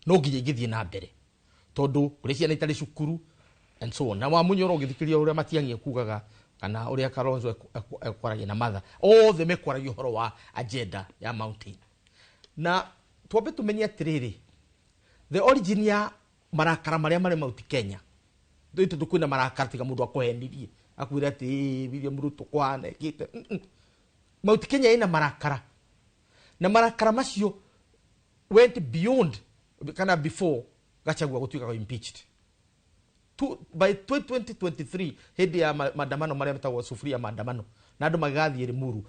C: no nginya igithie na mbere tondu kuri ciana itari cukuru and so on. Na wa munyoro ngithikiria uria Matiang'i kugaga kana uria Kalonzo ekwaragia na matha othe mekwaragia horo wa agenda ya mountain. Na twambe tumenye atiriri the origin ya marakara maria mari Mount Kenya ndio tukwina marakara tiga mundu akohenirie akwira ati William Ruto kwana kite Mount Kenya ina marakara na marakara macio went beyond kana before Gachagua gutuika impeached by 2023 hindi ya maandamano maria metagwo sufuria maandamano na andu magathie Limuru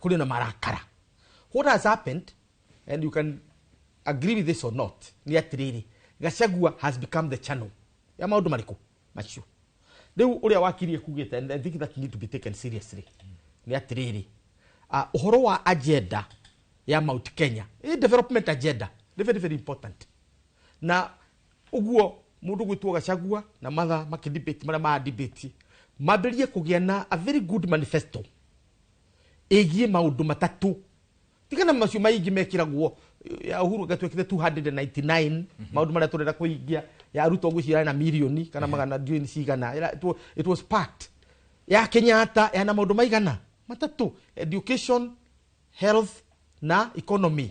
C: kuri na marakara. What has happened, and you can agree with this or not, ni atiriri Gachagua has become the channel ya maundu mariku macio. Riu uria wakirie kugite, and I think that need to be taken seriously. Ni atiriri uhoro wa agenda ya Mount Kenya, development agenda, very very important. Na uguo mundu gwitwo Gachagua na matha makidebate mara ma debate maberie kugia na a very good manifesto egie maundu matatu tigana macio maingi mekiragwo ya Uhuru gatwekire 299 maundu mara turenda kuingia ya Ruto gwicira na milioni kana magana ndioni cigana it was part ya Kenyatta ya na maundu maigana matatu: education, health na economy.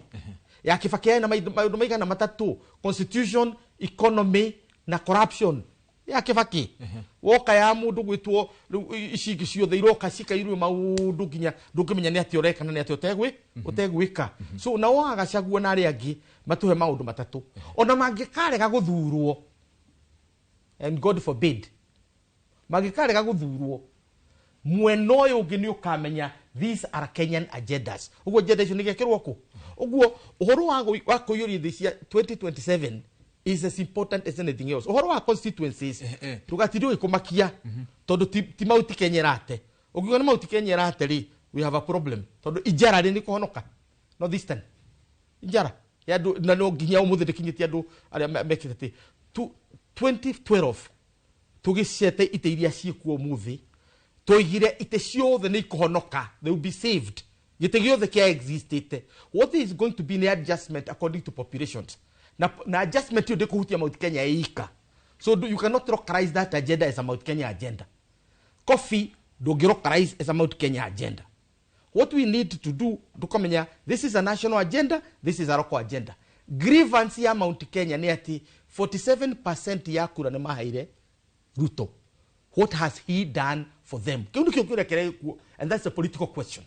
C: Ya Kibaki na maundu maigana matatu: constitution, economy na corruption. Ya Kibaki woka ya mundu gwitwo icigi ciothe iroka cikairu maundu nginya ndungimenya ni ati oreka na ni ati utegwika. So na wa Gachagua na ari angi matuhe maundu matatu ona mangikarega guthurwo, and God forbid mangikarega guthurwo mweno uyu ungi ni ukamenya these are Kenyan agendas. Uguo agenda icio ni gekirwo ku uguo uhoro wa kuyuri this year 2027 is as important as anything else. Uhoro wa constituencies tugatirio ikumakia tondu ti Mount Kenya rate. Ugiona na Mount Kenya rate ri we have a problem tondu ijara ri ni kuhonoka no this time ijara ya na no nginya umuthi ndikinyiti andu aria mekite 2012 tugicete ite iria ciikuo muthi toigire ite ciothe ni kuhonoka, they will be saved. Gite giothe kia existete. What is going to be the adjustment according to populations? Na adjustment yo de kuhutia Mount Kenya ika. So you cannot localize that agenda as a Mount Kenya agenda. Coffee do localize as a Mount Kenya agenda. What we need to do dukomenya, this is a national agenda, this is a local agenda. Grievance ya Mount Kenya ni ati 47% ya kura ni mahaire Ruto. What has he done for them? And that's a political question.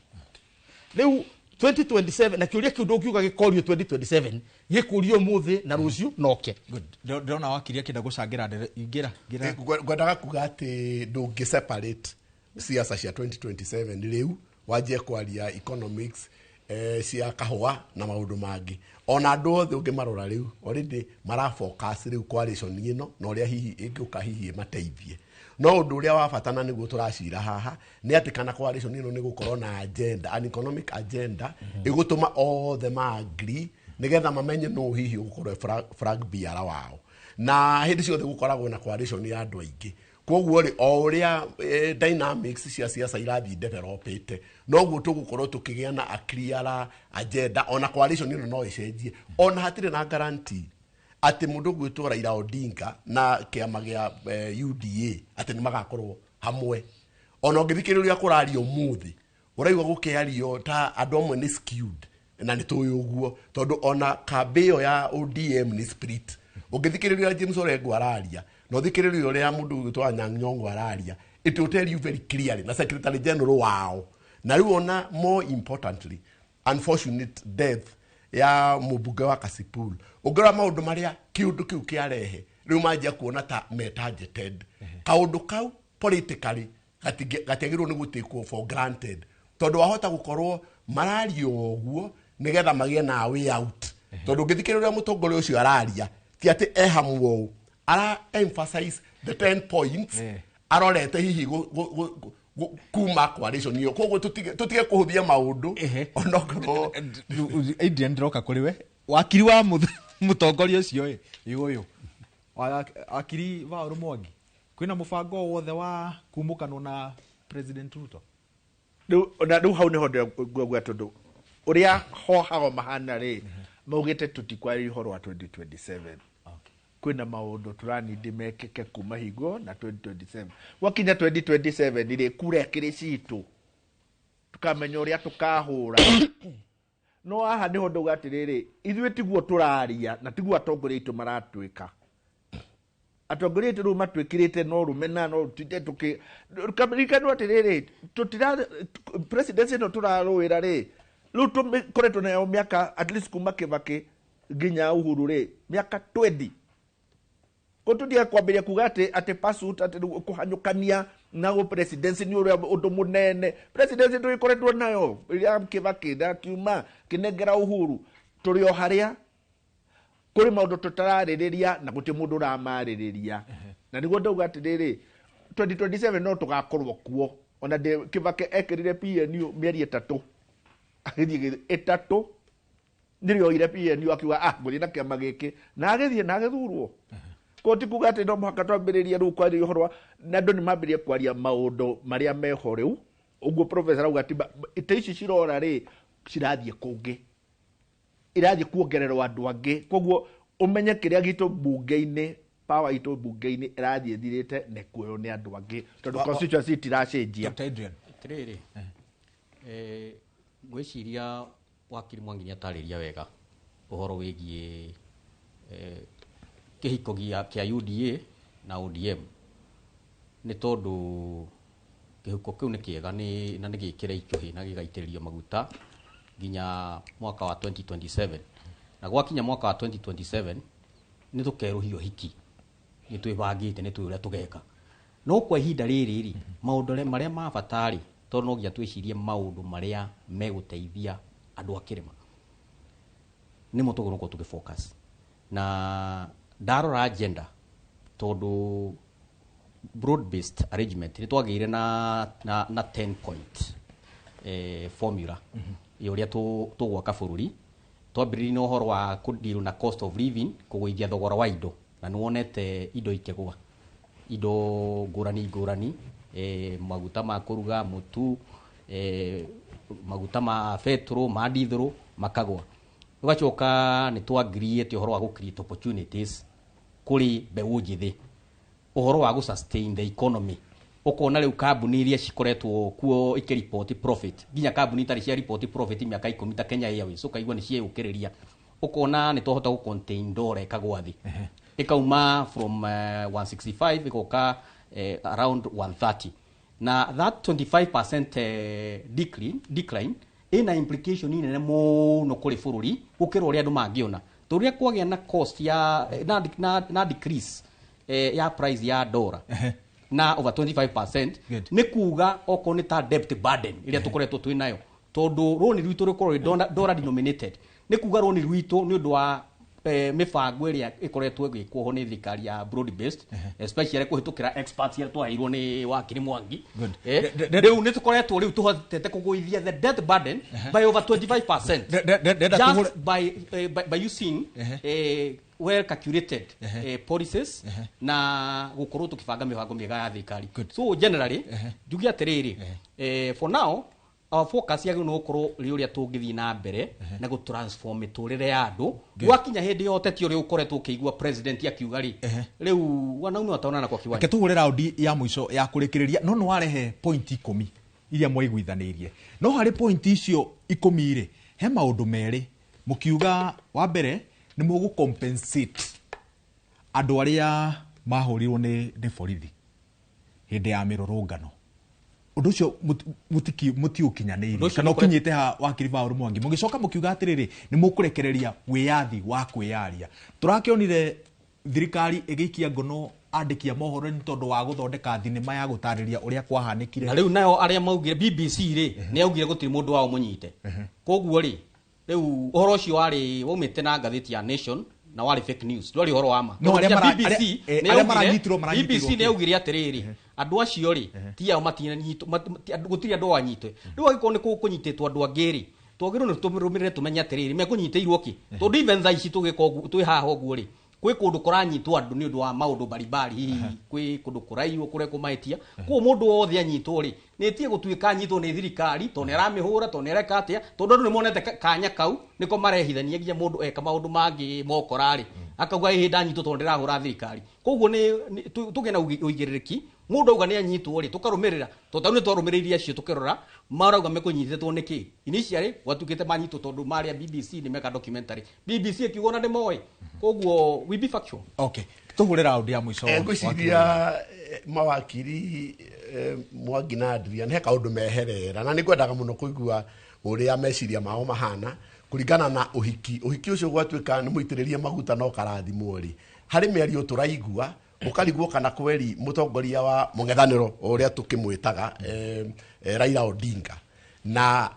C: Leo 2027 na kiuria kiundu kiuga gikorio 2027 gikurio muthi na rucio noke.
B: Good. Ndona wakiria kinda gucangira ingira
E: gwendaga kuga ati ndungi separate siasa cia 2027 riu wajie kwaria economics cia kahua na maundu mangi ona andu othe ungi marora riu already mara focus riu coalition ino na uria hihi ingiuka hihi mateithie. No undu uria wabatana niguo turacira haha ni ati kana coalition ino ni gukorwo na agenda, an economic agenda igutuma all the agree nigetha mamenye no hihi gukorwo flag bearer wao na hindi ciothe gukoragwo na coalition ya andu aingi. Koguo ri o uria dynamics cia siasa irathi developete no guo tugukorwo tukigia na a clear agenda ona coalition ino no icenjie ona hatire na guarantee ati mundu gwitwo Raila Odinga na kiama gia UDA ati ni magakorwo hamwe. Ona ungithikiriria kurario muthi uraigwa gukiario ta andu amwe ni skewed na ni tuyu uguo tondu ona kambeyo ya ODM ni split. Ungithikiriria James Orengo araria no thikiriria uria mundu gwitwo Nginyo araria, it will tell you very clearly na secretary general wao. Na riu ona more importantly, unfortunate death ya mubunge wa Kasipul ugora maundu maria kiundu kiu kiarehe riu manjia kuona ta targeted kaundu kau politically gatigirwo ni gutikwo for granted tondu wahota gukorwo marario uguo nigetha magie na way out tondu ngithikiriria mutongoria ucio araria ti ati ehamwo ara emphasize the 10 points arorete hihi kuma coalition yo kogo tutige kuhuthia maundu onokoro
B: Adrian ndiroka kuri we wakiri wa mutongoria ucio uyu wakiri wa Rumwangi kwina mubango wothe wa kumukano na President Ruto
A: rĩu hau nĩho ndĩrauga tondũ ũrĩa hohao mahana rĩ maugĩte tũtikwaria ũhoro wa 2027 kwĩna maũndũ tũranindi mekĩke kuma hingo na 2027 wakinya 2027 rĩ kura ĩkĩrĩ citũ tukamenya ũrĩa tũkahũra no haha nĩho ndauga atĩrĩrĩ ithuĩ tiguo tũraria na tiguo atongoria aitũ maratuĩka atongoria aitũ rĩu matuĩkĩrĩte no rũmena no rũtinde tũkamirikanwo atĩrĩrĩ presidency ĩno tũrarũĩra rĩ rĩu tũkoretwo nayo mĩaka at least kuma Kibaki nginya Uhuru rĩ mĩaka 20 kotudia kwambĩrĩria kuga atĩ pursuit atĩ kũhanyũkania na presidency nĩ ũrĩa ũndũ mũnene presidency tũikoretwo nayo ya Kibaki na kiuma kĩnengera Uhuru tũrĩ o harĩa kũrĩ maũndũ tũtararĩrĩria na gũtirĩ mũndũ ũramarĩrĩria na nĩguo ndauga atĩrĩrĩ 2027 no tũgakorwo kuo ona Kibaki ekĩrire PNU mĩeri 3 agĩthiĩ 3 nĩrĩo ire PNU akiuga ngũthiĩ na kĩama gĩkĩ na agĩthiĩ na agĩthurwo koti kuga atĩ no mũhaka twambĩrĩria rĩu kwaria ũhoro na andũ nĩmambĩrĩria kwaria maũndũ marĩa meho rĩu ũguo professor auga atĩ ite ici cirora rĩ cirathiĩ kũngĩ irathiĩ kuongererwo andũ angĩ koguo ũmenye kĩrĩa gitũ bunge-inĩ power itũ bunge-inĩ irathiĩ thirĩte na kuoyo nĩ andũ angĩ tondũ constituency itiracenjia
D: atĩrĩrĩ ngwĩciria wakiri Mwangi nĩatarĩria wega ũhoro wĩgiĩ kĩhiko kĩa UDA na ODM nĩ tondũ kĩhiko kĩu nĩ kĩega na nĩ gĩkĩre icũhĩ na gĩgaitĩrĩrio maguta nginya mwaka wa 2027 na gwakinya mwaka wa 2027 nĩ tũkerũhio hiki nĩ twĩbangĩte nĩ twĩ ũrĩa tũgeka no kwa ihinda rĩrĩ maũndũ marĩa ma bata tondũ no nginya twĩcirie maũndũ marĩa megũteithia andũ a kĩrĩma nĩmo tũgũkorwo tũgĩfocus na ndarora agenda tondũ broad based arrangement nĩ twagĩire na 10 point formula ũrĩa tũgwaka bũrũri twambĩrĩrie na ũhoro wa kũdeal na cost of living kũgũithia thogora wa indo na nĩ wonete indo ikĩgũa indo ngũrani maguta ma kũruga mũtu maguta ma petrol ma diesel makagwa ũgacoka nĩ twagiriete ũhoro wa gũ-create opportunities kũrĩ mbeũ njĩthĩ ũhoro wa gũ-sustain the economy ũkona rĩu kambuni iria cikoretwo kuo ikĩripoti profit nginya kambuni itarĩ cia report profit mĩaka 10 ta Kenya Airways ũkaigua nĩ ciĩyũkĩrĩria ũkona nĩ twahota gũ-contain dollar ĩkagwa thĩ ĩkauma from 165 ĩgoka around 130 na that 25% decline ina implication nene mũno kũrĩ bũrũri gũkĩra ũrĩa andũ mangĩona tũrĩa kwagĩa na cost ya na decrease ya price ya dollar na over 25% nĩ kuga okorwo nĩ ta debt burden ĩrĩa tũkoretwo twĩ nayo tondũ rũni rwitũ rũkorwo dollar denominated nĩ kuga rũni rwitũ nĩ ũndũ wa mibango ĩrĩa ĩkoretwo ĩgĩkwo ho nĩ thirikari ya broad based especially kũhĩtũkĩra experts ĩrĩa twaheirwo nĩ wakiri Mwangi rĩu nĩ tũkoretwo rĩu tũhotete kũgũithia the debt burden by over 25% just by using well calculated policies na gũkorwo tũkĩbanga mĩbango mĩega ya thirikari so generally njugi atĩrĩrĩ for now our focus yagĩrĩirwo nĩ gũkorwo rĩ ũrĩa tũngĩthiĩ na mbere na gũ-transform mĩtũrĩre ya andũ gwakinya hĩndĩ ya ũteti ũrĩa ũkoretwo ũkĩigua president akiuga rĩu wanaume wataonana kwa kiwanja
B: tũhũre raundi ya mũico ya kũrĩkĩrĩria no nĩ warehe point 10 iria mwaiguithanĩirie no harĩ point icio 10 he maũndũ merĩ mũkiuga wa mbere nĩ mũgũ-compensate andũ arĩa mahũrirwo nĩ borithi hĩndĩ ya mĩrũrũngano ũndũ ũcio mũtiũkinyanĩirie kana ũkinyĩte ha wakiri Mwangi mũgĩcoka mũkiuga atĩrĩrĩ nĩ mũkũrekereria wĩyathi wa kwĩyaria tũrakĩonire thirikari ĩgĩikia ngono andĩki a mohoro nĩ tondũ wa gũthondeka thinema ya gũtarĩria ũrĩa kwahanĩkire
D: na rĩu nayo arĩa maugire BBC nĩ augire gũtirĩ mũndũ wao mũnyite koguo rĩu ũhoro ũcio warĩ waumĩte na ngathĩti ya Nation na warĩ fake news ndwarĩ ũhoro wa ma BBC nĩ augire atĩrĩrĩ andũ acio ti ao gũtirĩ andũ wanyitwe rĩu agĩkorwo nĩ kũnyitĩtwo andũ angĩ twagĩrĩirwo nĩ tũrũmĩrĩre tũmenye atĩrĩrĩ mekũnyitĩirwo kĩ tondũ even thaa ici twĩ haha ũguo kwĩ kũndũ kũranyitwo andũ nĩ ũndũ wa maũndũ mbalimbali hihi kwĩ kũndũ kũraihu kũrĩa kũmahĩtia koguo mũndũ wothe anyitwo rĩ nĩ tie gũtuĩka anyitwo nĩ thirikari tondũ nĩ aramĩhũra tondũ nĩ areka atĩa tondũ andũ nĩ monete kanya kau nĩko marehithaniagia mũndũ eka maũndũ mangĩ mokora rĩ akauga ĩhĩ ndanyitwo tondũ ndĩrahũra thirikari koguo tũgĩe na ũigĩrĩrĩki mũndũ auga nĩ anyitwo rĩ tũkarũmĩrĩra tondũ nĩ twarũmĩrĩirie acio tũkĩrora marauga mekũnyitĩtwo nĩkĩ initially gwatukĩte manyitwo tondũ marĩa BBC nĩ meka documentary BBC ĩkiuga na ndĩmoĩ koguo we be factual.
B: Okay, tũhũre round ya mũico.
E: Ngwĩciria mawakiri Mwangi na Adrian he kaũndũ meherera na nĩ ngwendaga mũno kũigua ũrĩa meciria mao mahana kũringana na ũhiki ũcio gwatuĩka nĩ mũitĩrĩrie maguta no karathimwo rĩ harĩ mĩario tũraigua ũkarigwo kana kweri mũtongoria wa mũng'ethanĩro ũrĩa tũkĩmwĩtaga Raila Odinga na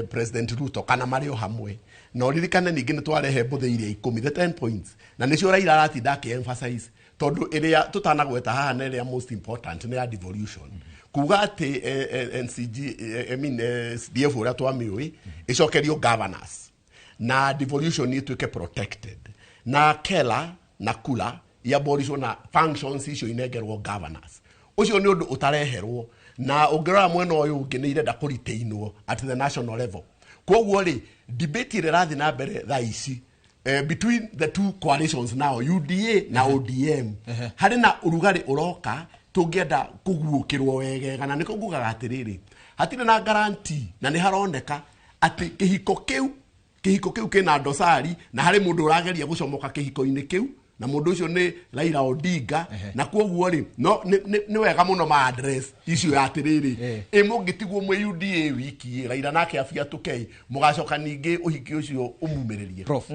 E: President Ruto kana marĩ o hamwe na ũririkane ningĩ nĩ twarehe mbũthĩ iria 10 the 10 points na nĩcio Raila aratinda akĩ-emphasize tondũ ĩrĩa tũtanagweta haha na ĩrĩa most important nĩ ya devolution kuga atĩ CDF ũrĩa twamĩũĩ ĩcokerio governors na devolution ĩtuĩke protected na Kela na Kula yaboriswo na functions icio inengerwo governors ucio nĩ ũndũ ũtareherwo na ũngĩrora mwena ũyũ ũngĩ nĩ irenda kũritainwo at the national level koguo rĩ debate ĩrĩa ĩrathiĩ na mbere thaa ici between the two coalitions now UDA na ODM harĩ na ũrugarĩ ũroka tũngĩenda kũguũkĩrwo wegega na nĩko ngugaga atĩrĩrĩ hatirĩ na guarantee na nĩ haroneka atĩ kĩhiko kĩu kĩna dosari na harĩ mũndũ ũrageria gũcomoka kĩhiko-inĩ kĩu na mũndũ ũcio nĩ Raila Odinga na kwoguo rĩ no nĩ wega mũno ma address icio ya atĩrĩrĩ mũngĩtigwo mwe UDA wiki Raila nake afia tũkei mũgacoka ningĩ ũhiki ũcio ũmumĩrĩrie
C: Prof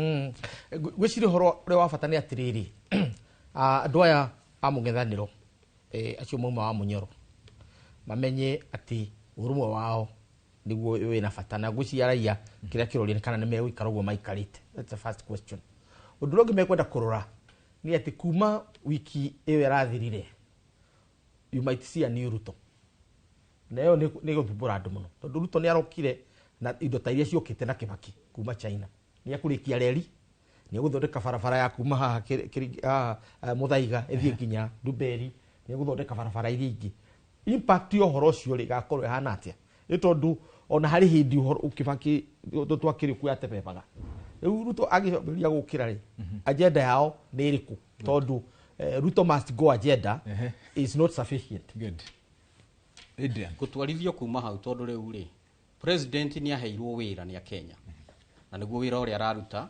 C: gwĩciria ũhoro ũrĩa wa bata nĩ atĩrĩrĩ andũ aya a mũng'ethanĩro acio mauma wa Mũnyoro mamenye atĩ ũrũmwe wao nĩguo wĩna bata na gwĩciria raia kĩrĩa kĩroria kana nĩ megũikara ũguo maikarĩte. That's the first question. Ũndũ ũngĩ mekwenda kũrora nĩ atĩ kuma wiki ĩyo ĩrathirire you might see a new Ruto na ĩyo nĩ gũthumbũra andũ mũno tondũ Ruto nĩ arokire na indo ta iria ciũkĩte na Kibaki kuma China nĩ akũrĩkia reri nĩ gũthondeka barabara ya kuma haha Mũthaiga ĩthiĩ nginya Nduberi nĩ gũthondeka barabara iria ingĩ impact ya ũhoro ũcio rĩ gakorwo ĩhana atĩa nĩ tondũ ona harĩ hĩndĩ ũhoro Kibaki twakĩrĩ kuo atebebaga rĩu Ruto agĩcokeria gũkĩra rĩ agenda yao nĩ ĩrĩkũ tondũ Ruto must go agenda is not sufficient.
B: Good.
D: Gũtwarithio kuma hau tondũ rĩu rĩ president nĩ aheirwo wĩra nĩ a Kenya na nĩguo wĩra ũrĩa araruta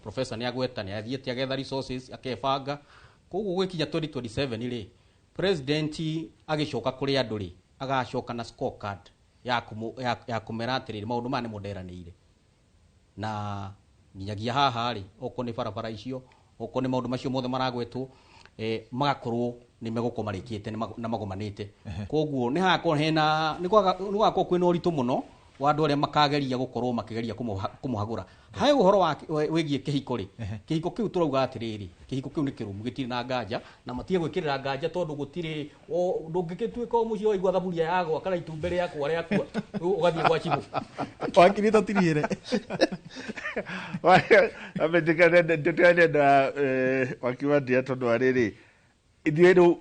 D: professor nĩ agweta nĩ athiĩte agetha resources akebanga koguo gwĩkinya 2027 rĩ president agĩcoka kũrĩ andũ rĩ agacoka na scorecard ya kũmera atĩrĩrĩ maũndũ maya nĩ moderanĩire na nginyagia haha rĩ okorwo nĩ barabara icio okorwo nĩ maũndũ macio mothe maragwetwo magakorwo nĩ megũkorwo marĩkĩte na magomanĩte koguo nĩ hagakorwo hena nĩ gũgakorwo kwĩna ũritũ mũno wa andũ arĩa makageria gũkorwo makĩgeria kũmũhagũra harĩ ũhoro wĩgiĩ kĩhiko rĩ kĩhiko kĩu tũrauga atĩrĩrĩ kĩhiko kĩu nĩ kĩrũmu gĩtirĩ na nganja na matige gwĩkĩrĩra nganja tondũ gũtirĩ ndũngĩgĩtuĩka mũciĩ waigua thaburia yagwa kana itumbĩ rĩakwa rĩakua ũgathiĩ gwa Chibu
B: wakirĩte tirire
A: ndĩtĩkanenda wakiwandia tondũ arĩrĩ ithuĩ rĩu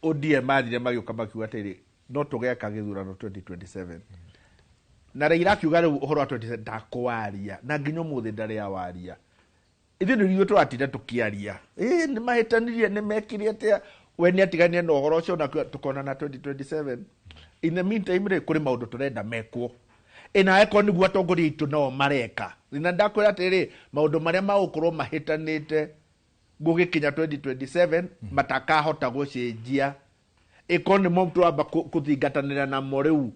A: ODM mathire magĩũka makiuga atĩrĩ no tũgeka gĩthurano 2027 na Raila akiuga rĩu ũhoro wa 27 ndakwaria na nginya mũthĩ ndarĩ awaria ithuĩ nĩ ithuĩ twatinda tũkĩaria nĩ mahĩtanirie nĩ mekire atĩa we nĩ atigania na ũhoro ũcio na tũkona na 2027 in the meantime rĩ kũrĩ maũndũ tũrenda mekwo ĩna eko nĩguo atongoria aitũ nao mareka na ndakwĩra atĩrĩ maũndũ marĩa magũkorwo mahĩtanĩte gũgĩkinya 2027 matakahota gũcenjia eko nĩ mo twamba kũthingatanĩra namo rĩu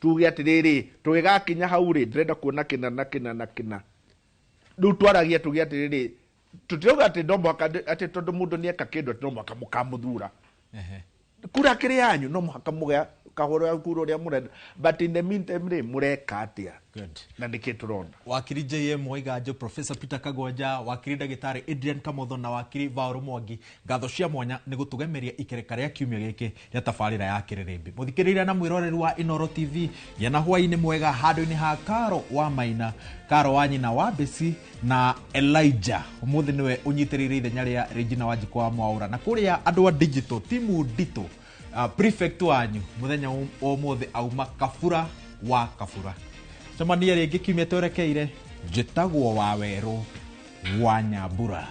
A: tuge atĩrĩrĩ tũgĩgakinya hau rĩ ndĩrenda kuona kĩna na kĩna na kĩna rĩu twaragia tuge atĩrĩrĩ tũtiuga atĩ no mũhaka atĩ tondũ mũndũ nĩ eka kĩndũ atĩ no mũhaka mũkamũthura kura kĩrĩ yanyu no mũhaka kahoro kuro ria murenda but in the meantime ri mureka atia
B: good
A: na niki turona
B: wakiri JM Waiganjo Professor Peter Kagwanja wakiri ndagitari Adrian Kamotho na wakiri Vauru Mwangi ngatho cia mwanya ni gutugemeria ikereka ria kiumia giki ria tabarira ya Kiririmbi muthikiriria na mwiroreri wa Inoro TV yana hwaini mwega handu-ini ha Karo wa Maina Karo wa nyina wa Besi na Elijah umuthi niwe unyitirire ithenya ria Regina Wanjikwa Mwaura na kuria andu a digital timu dito prefect wanyu muthenya umuthi auma Kafura wa Kafura Samania rĩngĩ kiumia twerekeire njĩtagwo wa Werũ wa Nyambura.